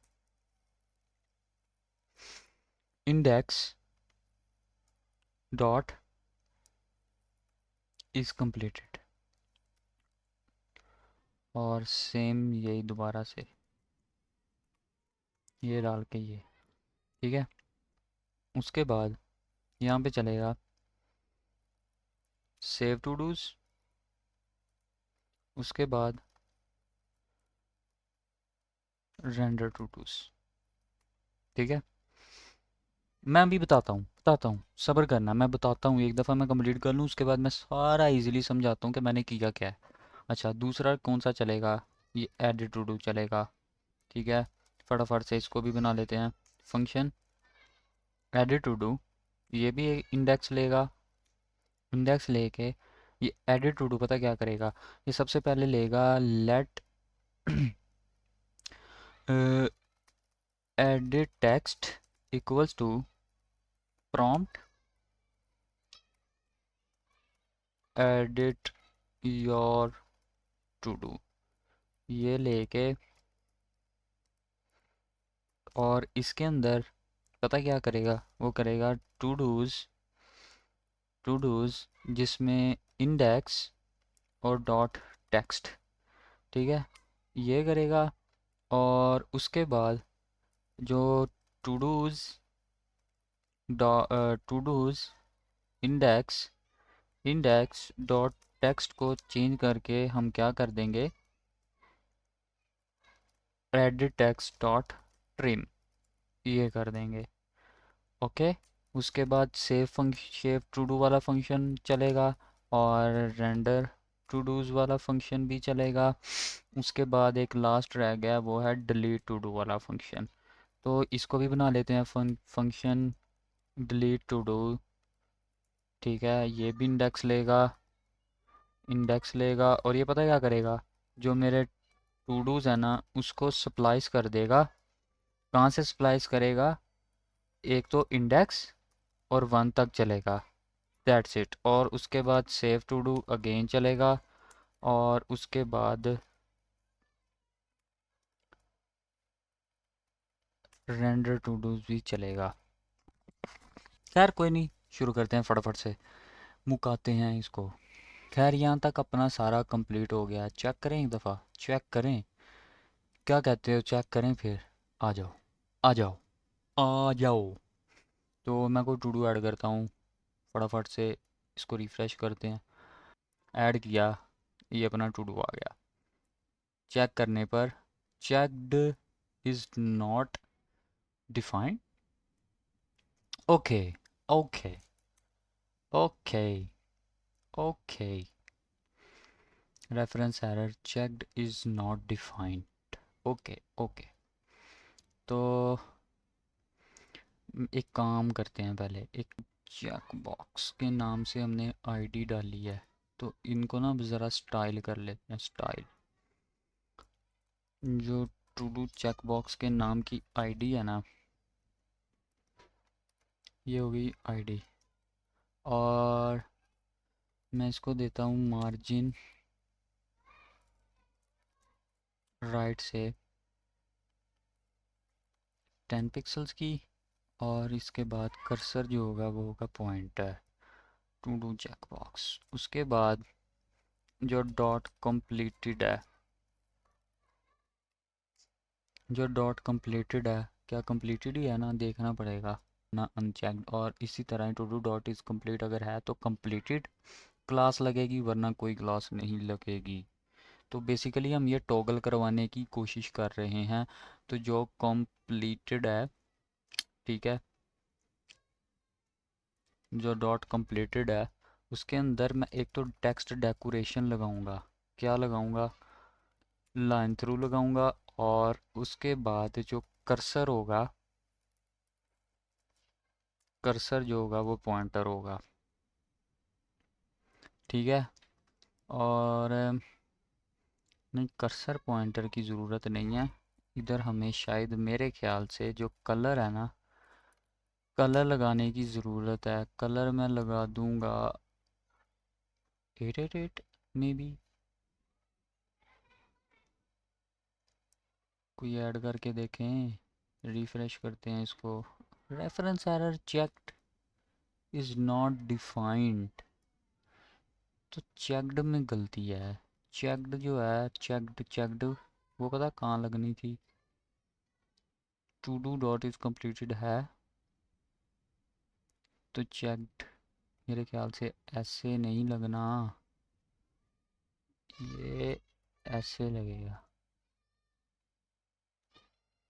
index dot is completed, और सेम यही दोबारा से ये डाल के ये। ठीक है, उसके बाद यहाँ पे चलेगा सेव टू डूज, उसके बाद रेंडर टू डूज। ठीक है, मैं अभी बताता हूँ, सब्र करना, मैं बताता हूँ, एक दफ़ा मैं कंप्लीट कर लूँ, उसके बाद मैं सारा इजीली समझाता हूँ कि मैंने किया क्या है। अच्छा दूसरा कौन सा चलेगा, ये एडिट टू डू चलेगा। ठीक है, फटाफट से इसको भी बना लेते हैं। फंक्शन एडिट टू डू, ये भी एक इंडेक्स लेगा, इंडेक्स लेके ये एडिट टू डू पता क्या करेगा, ये सबसे पहले लेगा let edit text equals to prompt edit your to do, ये लेके और इसके अंदर पता क्या करेगा, वो करेगा टू डूज, टू डूज जिसमें इंडेक्स और डॉट टेक्स्ट। ठीक है, ये करेगा, और उसके बाद जो to dos to dos index, index dot text को चेंज करके हम क्या कर देंगे, एडिट टेक्स्ट डॉट ट्रिम ये कर देंगे। ओके, उसके बाद सेव टू डू वाला फंक्शन चलेगा और रेंडर टू डूज वाला फंक्शन भी चलेगा। उसके बाद एक लास्ट रह गया, वो है डिलीट टू डू वाला फंक्शन। तो इसको भी बना लेते हैं फंक्शन डिलीट टू डू। ठीक है, ये भी इंडेक्स लेगा और ये पता है क्या करेगा, जो मेरे टू डूज है ना उसको स्प्लाइस कर देगा। कहाँ से स्प्लाइस करेगा, एक तो इंडेक्स और 1 तक चलेगा, दैट्स इट। और उसके बाद सेव टू डू अगेन चलेगा और उसके बाद रेंडर टू डू भी चलेगा। खैर कोई नहीं, शुरू करते हैं फटाफट से, मुकाते हैं इसको। खैर यहाँ तक अपना सारा कंप्लीट हो गया। चेक करें एक दफ़ा, चेक करें, क्या कहते हो, चेक करें फिर। आ जाओ, आ जाओ, आ जाओ। तो मैं कोई टू डू ऐड करता हूँ फटाफट से, इसको रिफ़्रेश करते हैं। ऐड किया, ये अपना टू डू आ गया। चेक करने पर checked is not defined. Okay, okay, okay, okay. Reference error, checked is not defined. Okay, okay. तो एक काम करते हैं, पहले एक चेक बॉक्स के नाम से हमने आईडी डाली है, तो इनको ना ज़रा स्टाइल कर लेते हैं, स्टाइल। जो टू डू चेक बॉक्स के नाम की आईडी है ना, ये हो गई आईडी। और मैं इसको देता हूँ मार्जिन राइट से 10 पिक्सल्स की। और इसके बाद कर्सर जो होगा वो होगा pointer, to do check box. उसके बाद जो डॉट कंप्लीटेड है, जो डॉट कंप्लीटेड है, क्या कंप्लीटेड ही है ना, देखना पड़ेगा ना, अनचेक्ड। और इसी तरह to do dot is complete अगर है तो कंप्लीटेड क्लास लगेगी, वरना कोई क्लास नहीं लगेगी। तो बेसिकली हम ये टॉगल करवाने की कोशिश कर रहे हैं। तो जो कंप्लीटेड है, ठीक है, जो डॉट कंप्लीटेड है उसके अंदर मैं एक तो टेक्स्ट डेकोरेशन लगाऊंगा। क्या लगाऊंगा, लाइन थ्रू लगाऊंगा। और उसके बाद जो कर्सर होगा, कर्सर जो होगा वो पॉइंटर होगा, ठीक है। और नहीं, कर्सर पॉइंटर की ज़रूरत नहीं है इधर, हमें शायद मेरे ख्याल से जो कलर है ना, कलर लगाने की ज़रूरत है। कलर मैं लगा दूंगा 888 मे बी। कोई ऐड करके देखें, रिफ्रेश करते हैं इसको। Reference error checked is not defined, तो चेक्ड में गलती है। चेक्ड जो है, चेक्ड चेक्ड वो पता कहाँ लगनी थी, to do dot is completed है तो चेक्ड मेरे ख्याल से ऐसे नहीं लगना, ये ऐसे लगेगा।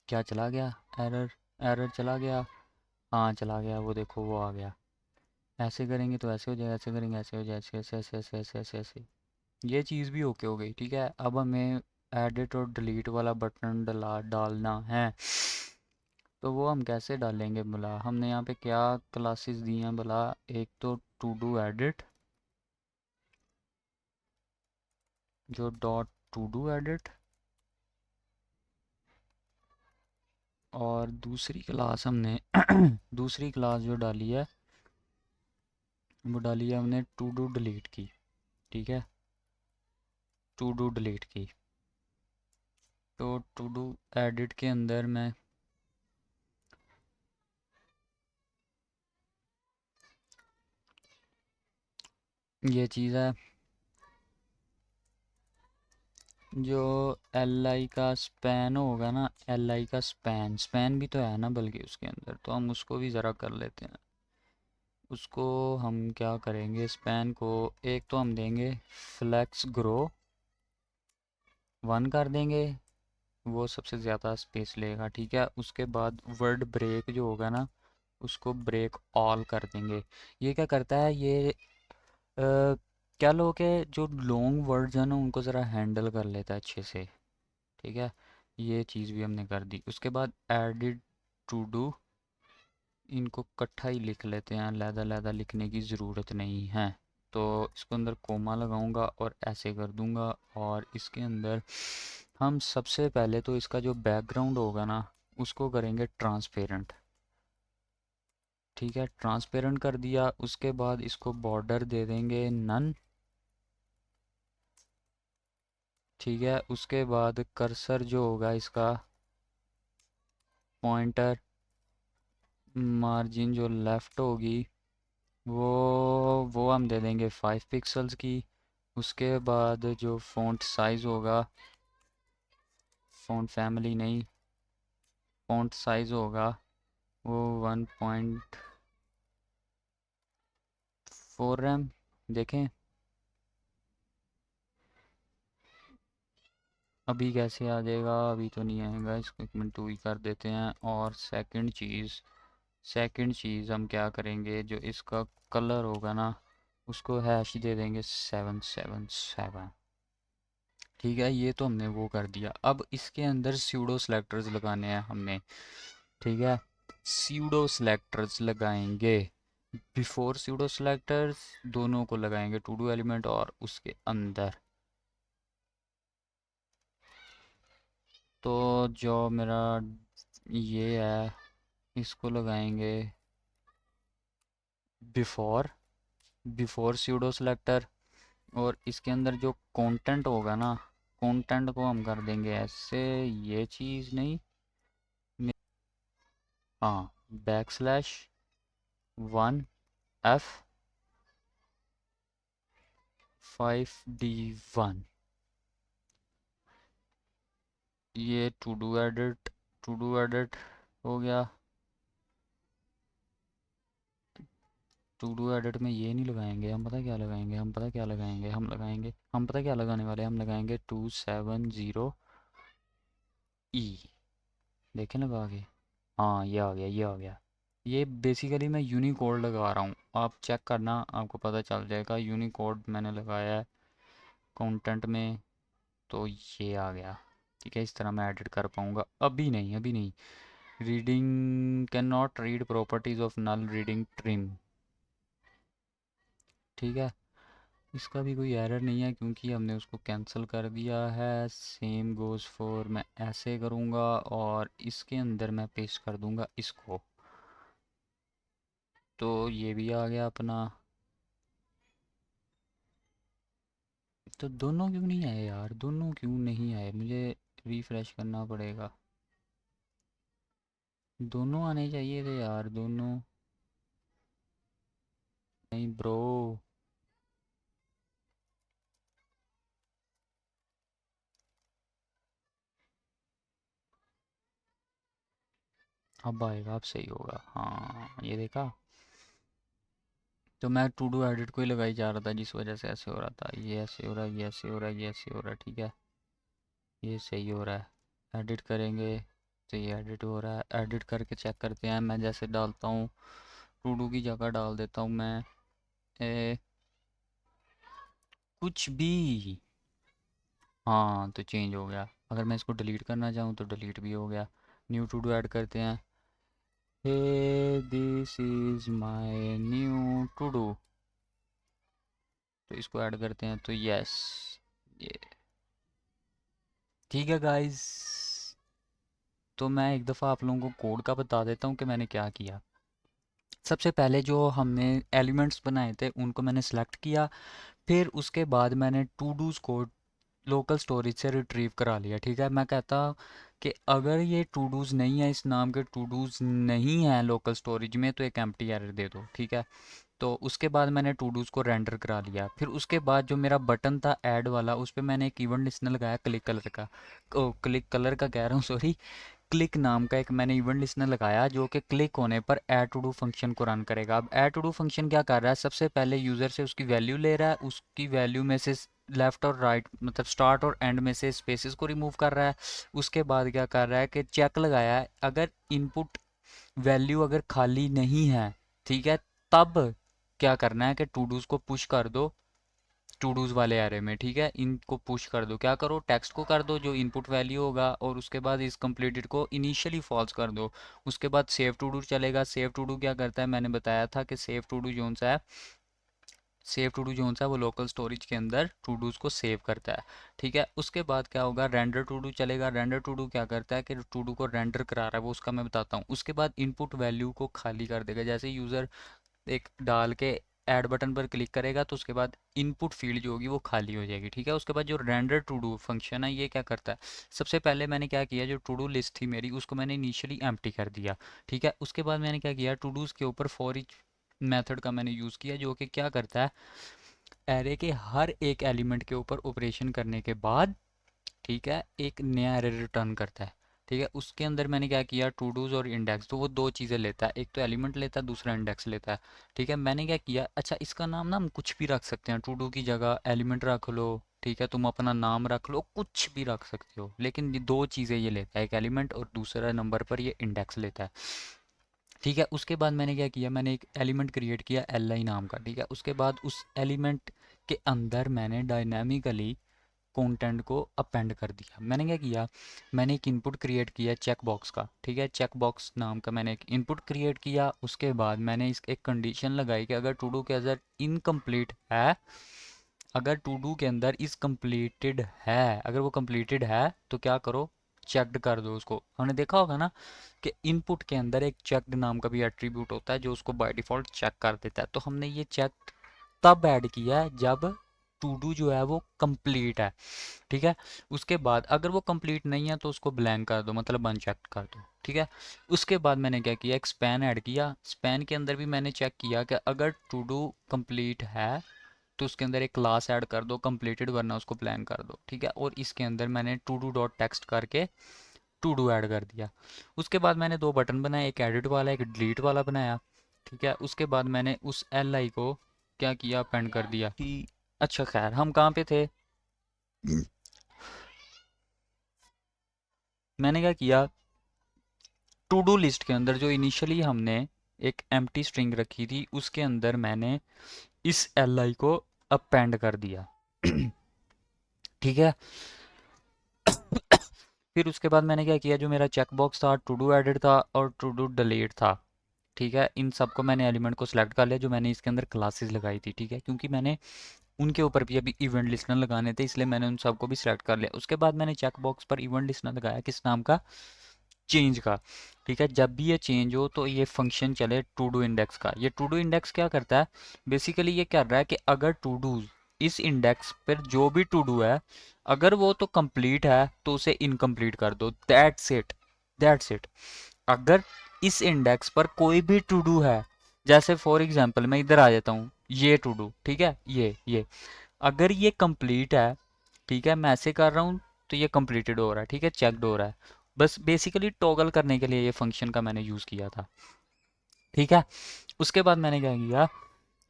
क्या चला गया, एरर, एरर चला गया। हाँ चला गया, वो देखो वो आ गया। ऐसे करेंगे तो ऐसे हो जाएगा, ऐसे करेंगे ऐसे हो जाएगा, ऐसे ऐसे ऐसे ऐसे ऐसे ऐसे ऐसे। ये चीज़ भी ओके हो गई, ठीक है। अब हमें एडिट और डिलीट वाला बटन डालना है। तो वो हम कैसे डालेंगे भला, हमने यहाँ पे क्या क्लासेस दी हैं भला। एक तो टू डू एडिट, जो डॉट टू डू एडिट। और दूसरी क्लास हमने दूसरी क्लास जो डाली है वो डाली है हमने टू डू डिलीट की, ठीक है, टू डू डिलीट की। तो टू डू एडिट के अंदर मैं ये चीज़ है, जो एल आई का स्पैन होगा ना, एल आई का स्पैन, स्पैन भी तो है ना बल्कि उसके अंदर, तो हम उसको भी ज़रा कर लेते हैं। उसको हम क्या करेंगे, स्पैन को एक तो हम देंगे फ्लेक्स ग्रो 1 कर देंगे, वो सबसे ज़्यादा स्पेस लेगा, ठीक है। उसके बाद वर्ड ब्रेक जो होगा ना, उसको ब्रेक ऑल कर देंगे। ये क्या करता है, ये क्या लो कि जो लॉन्ग वर्ड्स हैं ना उनको ज़रा हैंडल कर लेता है अच्छे से, ठीक है। ये चीज़ भी हमने कर दी। उसके बाद एडिड टू डू, इनको इकट्ठा ही लिख लेते हैं, अलग-अलग लिखने की ज़रूरत नहीं है। तो इसको अंदर कोमा लगाऊंगा और ऐसे कर दूंगा, और इसके अंदर हम सबसे पहले तो इसका जो बैकग्राउंड होगा ना उसको करेंगे ट्रांसपेरेंट, ठीक है। ट्रांसपेरेंट कर दिया। उसके बाद इसको बॉर्डर दे देंगे नन, ठीक है। उसके बाद कर्सर जो होगा इसका पॉइंटर मार्जिन जो लेफ़्ट होगी वो हम दे देंगे 5 पिक्सल्स की। उसके बाद जो फ़ॉन्ट साइज़ होगा, फ़ॉन्ट फैमिली नहीं, फ़ॉन्ट साइज़ होगा वो 1.4 देखें अभी कैसे आ जाएगा, अभी तो नहीं आएगा, इसको 1.2 ही कर देते हैं। और सेकंड चीज़ हम क्या करेंगे, जो इसका कलर होगा ना उसको हैश दे देंगे 777, ठीक है। ये तो हमने वो कर दिया। अब इसके अंदर स्यूडो सेलेक्टर्स लगाने हैं हमने, ठीक है। स्यूडो सेलेक्टर्स लगाएंगे, बिफोर स्यूडो सेलेक्टर्स दोनों को लगाएंगे, टू डू एलिमेंट और उसके अंदर। तो जो मेरा ये है इसको लगाएंगे बिफोर बिफोर स्यूडो सेलेक्टर। और इसके अंदर जो कंटेंट होगा ना, कंटेंट को हम कर देंगे ऐसे, ये चीज़ नहीं, हाँ, \F5D1, ये टू डू एडिट हो गया। टू डू एडिट में ये नहीं लगाएंगे हम, पता क्या लगाएंगे, हम पता क्या लगाने वाले हैं, हम लगाएंगे 270E, देखें लगा के, हाँ ये आ गया, ये आ गया। ये बेसिकली मैं यूनिकोड लगा रहा हूँ, आप चेक करना आपको पता चल जाएगा, यूनिकोड मैंने लगाया है कंटेंट में, तो ये आ गया, ठीक है। इस तरह मैं एडिट कर पाऊँगा, अभी नहीं, अभी नहीं। Reading can not read properties of null reading trim, ठीक है। इसका भी कोई एरर नहीं है क्योंकि हमने उसको कैंसिल कर दिया है। सेम गोज़ फॉर, मैं ऐसे करूँगा और इसके अंदर मैं पेस्ट कर दूँगा इसको, तो ये भी आ गया अपना। तो दोनों क्यों नहीं आए यार, दोनों क्यों नहीं आए, मुझे रिफ्रेश करना पड़ेगा। दोनों आने चाहिए थे यार, दोनों नहीं ब्रो। अब आएगा, अब सही होगा, हाँ ये देखा। तो मैं टू डू एडिट को ही लगाई जा रहा था जिस वजह से ऐसे हो रहा था, ये ऐसे हो रहा है, ये ऐसे हो रहा है, ये ऐसे हो रहा है, ठीक है। ये सही हो रहा है, एडिट करेंगे तो ये एडिट हो रहा है। एडिट करके चेक करते हैं, मैं जैसे डालता हूँ टू डू की जगह डाल देता हूँ मैं कुछ भी, हाँ तो चेंज हो गया। अगर मैं इसको डिलीट करना चाहूँ तो डिलीट भी हो गया। न्यू टू डू ऐड करते हैं, hey this is my new to do, तो इसको ऐड करते हैं तो यस, ये ठीक है गाइस। तो मैं एक दफ़ा आप लोगों को कोड का बता देता हूँ कि मैंने क्या किया। सबसे पहले जो हमने एलिमेंट्स बनाए थे उनको मैंने सेलेक्ट किया, फिर उसके बाद मैंने टू डूज़ को लोकल स्टोरेज से रिट्रीव करा लिया, ठीक है। मैं कहता कि अगर ये टू डूज़ नहीं है, इस नाम के टू डूज़ नहीं है लोकल स्टोरेज में, तो एक एम्प्टी एरर दे दो, ठीक है। तो उसके बाद मैंने टू डूज़ को रेंडर करा लिया। फिर उसके बाद जो मेरा बटन था ऐड वाला, उस पर मैंने एक इवेंट लिस्टनर लगाया क्लिक कलर का, ओ क्लिक कलर का कह रहा हूँ सॉरी, क्लिक नाम का एक मैंने इवेंट लिस्टनर लगाया जो कि क्लिक होने पर ऐड टू डू फंक्शन को रन करेगा। अब ऐड टू डू फंक्शन क्या कर रहा है, सबसे पहले यूज़र से उसकी वैल्यू ले रहा है, उसकी वैल्यू में से लेफ़्ट और राइट मतलब स्टार्ट और एंड में से स्पेसेस को रिमूव कर रहा है। उसके बाद क्या कर रहा है कि चेक लगाया है, अगर इनपुट वैल्यू अगर खाली नहीं है, ठीक है, तब क्या करना है कि टू डूज को पुश कर दो टू डूज वाले एरे में, ठीक है, इनको पुश कर दो। क्या करो, टेक्स्ट को कर दो जो इनपुट वैल्यू होगा, और उसके बाद इस कंप्लीटेड को इनिशियली फॉल्स कर दो। उसके बाद सेव टू डू चलेगा। सेव टू डू क्या करता है, मैंने बताया था कि सेव टू डू जोन सा है, सेव टू डू जोन सा वो लोकल स्टोरेज के अंदर टू डूज को सेव करता है, ठीक है। उसके बाद क्या होगा, रेंडर टू डू चलेगा। रेंडर टू डू क्या करता है कि टू डू को रेंडर करा रहा है वो, उसका मैं बताता हूँ। उसके बाद इनपुट वैल्यू को खाली कर देगा, जैसे यूज़र एक डाल के ऐड बटन पर क्लिक करेगा तो उसके बाद इनपुट फील्ड जो होगी वो खाली हो जाएगी, ठीक है। उसके बाद जो रेंडर टू डू फंक्शन है ये क्या करता है, सबसे पहले मैंने क्या किया, जो टू डू लिस्ट थी मेरी उसको मैंने इनिशियली एम्प्टी कर दिया, ठीक है। उसके बाद मैंने क्या किया, टू डूज़ के ऊपर फॉर ईच मेथड का मैंने यूज़ किया, जो कि क्या करता है, एरे के हर एक एलिमेंट के ऊपर ऑपरेशन करने के बाद, ठीक है, एक नया एरे रिटर्न करता है, ठीक है। उसके अंदर मैंने क्या किया, टू डूज और इंडेक्स, तो वो दो चीज़ें लेता है, एक तो एलिमेंट लेता है, दूसरा इंडेक्स लेता है, ठीक है। मैंने क्या किया, अच्छा इसका नाम ना हम कुछ भी रख सकते हैं, टू डू की जगह एलिमेंट रख लो, ठीक है, तुम अपना नाम रख लो, कुछ भी रख सकते हो, लेकिन ये दो चीज़ें ये लेता है, एक एलिमेंट और दूसरा नंबर पर ये इंडेक्स लेता है, ठीक है। उसके बाद मैंने क्या किया, मैंने एक एलिमेंट क्रिएट किया एल आई नाम का, ठीक है। उसके बाद उस एलिमेंट के अंदर मैंने डायनामिकली कंटेंट को अपेंड कर दिया। मैंने क्या किया, मैंने एक इनपुट क्रिएट किया चेक बॉक्स का, ठीक है, चेक बॉक्स नाम का मैंने एक इनपुट क्रिएट किया। उसके बाद मैंने इस एक कंडीशन लगाई कि अगर टू डू के अंदर इनकम्प्लीट है, अगर टू डू के अंदर इस कंप्लीटेड है, अगर वो कंप्लीटेड है तो क्या करो, चेक्ड कर दो उसको। हमने देखा होगा ना कि इनपुट के अंदर एक चेक्ड नाम का भी एट्रीब्यूट होता है जो उसको बाय डिफ़ॉल्ट चेक कर देता है, तो हमने ये चेक तब ऐड किया है जब टू डू जो है वो कंप्लीट है, ठीक है। उसके बाद अगर वो कंप्लीट नहीं है तो उसको ब्लैंक कर दो, मतलब अनचेक कर दो, ठीक है। उसके बाद मैंने क्या किया, एक स्पैन ऐड किया। स्पैन के अंदर भी मैंने चेक किया कि अगर टू डू कंप्लीट है तो उसके अंदर एक क्लास ऐड कर दो कंप्लीटेड, वरना उसको ब्लैंक कर दो, ठीक है। और इसके अंदर मैंने टू डू डॉट टेक्स्ट करके टू डू ऐड कर दिया। उसके बाद मैंने दो बटन बनाए, एक एडिट वाला एक डिलीट वाला बनाया, ठीक है। उसके बाद मैंने उस एल आई को क्या किया, अपेंड कर दिया कि अच्छा खैर हम कहाँ पे थे, मैंने क्या किया, टू डू लिस्ट के अंदर जो इनिशियली हमने एक एम्प्टी स्ट्रिंग रखी थी उसके अंदर मैंने इस एल आई को अपेंड कर दिया ठीक है। फिर उसके बाद मैंने क्या किया, जो मेरा चेक बॉक्स था, टू डू एडिट था और टू डू डिलीट था, ठीक है, इन सबको मैंने एलिमेंट को सिलेक्ट कर लिया जो मैंने इसके अंदर क्लासेस लगाई थी, ठीक है, क्योंकि मैंने उनके ऊपर भी अभी इवेंट लिस्टनर लगाने थे, इसलिए मैंने उन सबको भी सिलेक्ट कर लिया। उसके बाद मैंने चेक बॉक्स पर इवेंट लिस्टनर लगाया, किस नाम का, चेंज का, ठीक है। जब भी ये चेंज हो तो ये फंक्शन चले टू डू इंडेक्स का। ये टू डू इंडेक्स क्या करता है, बेसिकली ये कर रहा है कि अगर टू डू इस इंडेक्स पर जो भी टू डू है, अगर वो तो कंप्लीट है तो उसे इनकम्प्लीट कर दो, दैट्स इट, दैट्स इट। अगर इस इंडेक्स पर कोई भी टू डू है, जैसे फॉर एग्जांपल मैं इधर आ जाता हूँ, ये टू डू, ठीक है, ये अगर ये कंप्लीट है, ठीक है, मैं ऐसे कर रहा हूँ तो ये कंप्लीटेड हो रहा है, ठीक है, चेकड हो रहा है। बस बेसिकली टॉगल करने के लिए ये फंक्शन का मैंने यूज़ किया था, ठीक है। उसके बाद मैंने क्या किया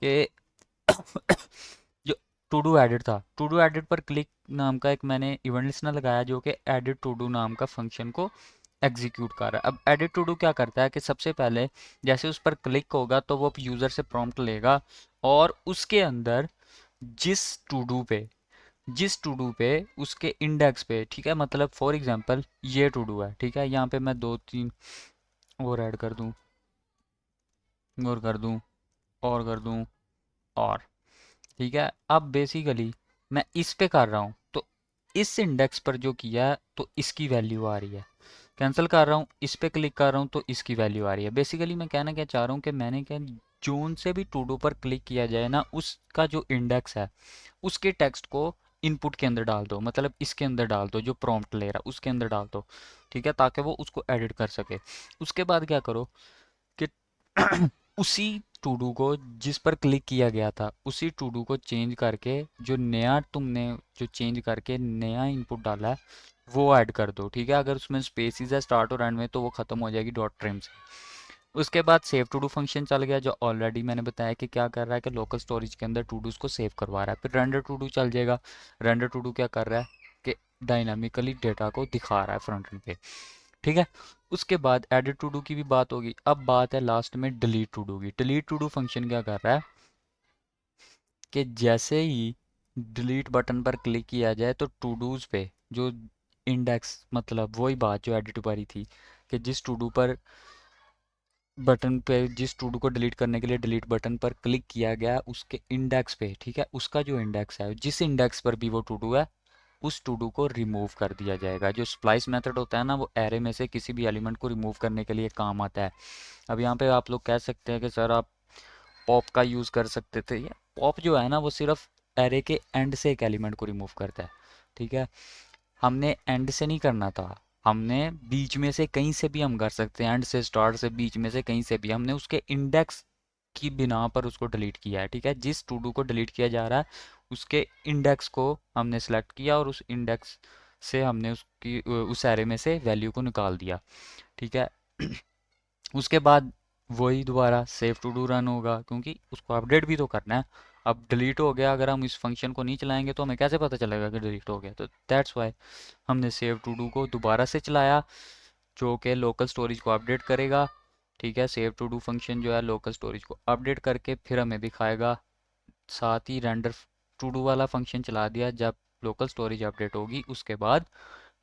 कि जो टू डू एडिट था, टू डू एडिट पर क्लिक नाम का एक मैंने इवेंट लिस्टनर लगाया जो कि एडिट टू डू नाम का फंक्शन को एग्जीक्यूट कर रहा है। अब एडिट टू डू क्या करता है कि सबसे पहले जैसे उस पर क्लिक होगा तो वो यूज़र से प्रॉम्प्ट लेगा और उसके अंदर जिस टू डू पे जिस टू डू पे उसके इंडेक्स पे, ठीक है, मतलब फॉर एग्जांपल ये टू डू है, ठीक है, यहाँ पे मैं दो तीन और ऐड कर दूँ और कर दूँ और कर दूँ और, ठीक है। अब बेसिकली मैं इस पे कर रहा हूँ तो इस इंडेक्स पर जो किया है तो इसकी वैल्यू आ रही है, कैंसिल कर रहा हूँ, इस पे क्लिक कर रहा हूँ तो इसकी वैल्यू आ रही है। बेसिकली मैं कहना क्या चाह रहा हूँ कि मैंने क्या, जोन से भी टू डू पर क्लिक किया जाए ना, उसका जो इंडेक्स है उसके टेक्स्ट को इनपुट के अंदर डाल दो, मतलब इसके अंदर डाल दो, जो प्रॉम्प्ट ले रहा है उसके अंदर डाल दो, ठीक है, ताकि वो उसको एडिट कर सके। उसके बाद क्या करो कि उसी टू डू को जिस पर क्लिक किया गया था उसी टू डू को चेंज करके जो नया तुमने जो चेंज करके नया इनपुट डाला है वो ऐड कर दो, ठीक है। अगर उसमें स्पेसिस है स्टार्ट और एंड में तो वो ख़त्म हो जाएगी डॉट ट्रिम से। उसके बाद सेव टू डू फंक्शन चल गया, जो ऑलरेडी मैंने बताया कि क्या कर रहा है कि लोकल स्टोरेज के अंदर टू डूज को सेव करवा रहा है। फिर रेंडर टू डू चल जाएगा। रेंडर टू डू क्या कर रहा है कि डायनामिकली डेटा को दिखा रहा है फ्रंट एंड पे, ठीक है। उसके बाद एडिट टू डू की भी बात होगी। अब बात है लास्ट में डिलीट टू डू की। डिलीट टू डू फंक्शन क्या कर रहा है कि जैसे ही डिलीट बटन पर क्लिक किया जाए तो टू डूज पे जो इंडेक्स, मतलब वही बात जो एडिट वाली थी कि जिस टू डू पर बटन पे जिस टू डू को डिलीट करने के लिए डिलीट बटन पर क्लिक किया गया उसके इंडेक्स पे, ठीक है, उसका जो इंडेक्स है जिस इंडेक्स पर भी वो टू डू है उस टू डू को रिमूव कर दिया जाएगा। जो स्प्लाइस मेथड होता है ना वो एरे में से किसी भी एलिमेंट को रिमूव करने के लिए काम आता है। अब यहाँ पे आप लोग कह सकते हैं कि सर आप पॉप का यूज़ कर सकते थे। ये पॉप जो है ना वो सिर्फ एरे के एंड से एक एलिमेंट को रिमूव करता है, ठीक है। हमने एंड से नहीं करना था, हमने बीच में से कहीं से भी हम कर सकते हैं, एंड से स्टार्ट से बीच में से कहीं से भी। हमने उसके इंडेक्स की बिना पर उसको डिलीट किया है, ठीक है। जिस टू डू को डिलीट किया जा रहा है उसके इंडेक्स को हमने सेलेक्ट किया और उस इंडेक्स से हमने उसकी उस एरे में से वैल्यू को निकाल दिया, ठीक है। उसके बाद वही दोबारा सेव टू डू रन होगा क्योंकि उसको अपडेट भी तो करना है। अब डिलीट हो गया, अगर हम इस फंक्शन को नहीं चलाएंगे तो हमें कैसे पता चलेगा कि डिलीट हो गया। तो दैट्स वाई हमने सेव टू डू को दोबारा से चलाया जो कि लोकल स्टोरेज को अपडेट करेगा, ठीक है। सेव टू डू फंक्शन जो है लोकल स्टोरेज को अपडेट करके फिर हमें दिखाएगा। साथ ही रेंडर टू डू वाला फंक्शन चला दिया जब लोकल स्टोरेज अपडेट होगी, उसके बाद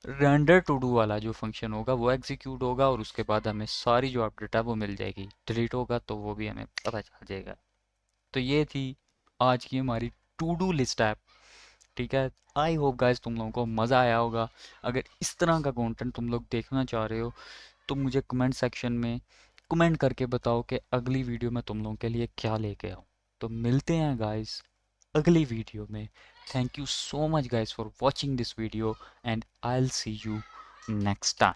रेंडर टू डू वाला जो फंक्शन होगा वो एग्जीक्यूट होगा और उसके बाद हमें सारी जो अपडेट है वो मिल जाएगी। डिलीट होगा तो वो भी हमें पता चल जाएगा। तो ये थी आज की हमारी टू डू लिस्ट ऐप, ठीक है। आई होप गाइस तुम लोगों को मज़ा आया होगा। अगर इस तरह का कंटेंट तुम लोग देखना चाह रहे हो तो मुझे कमेंट सेक्शन में कमेंट करके बताओ कि अगली वीडियो में तुम लोगों के लिए क्या लेके आऊँ। तो मिलते हैं गाइस अगली वीडियो में। Thank you so much guys for watching this video and I will see you next time.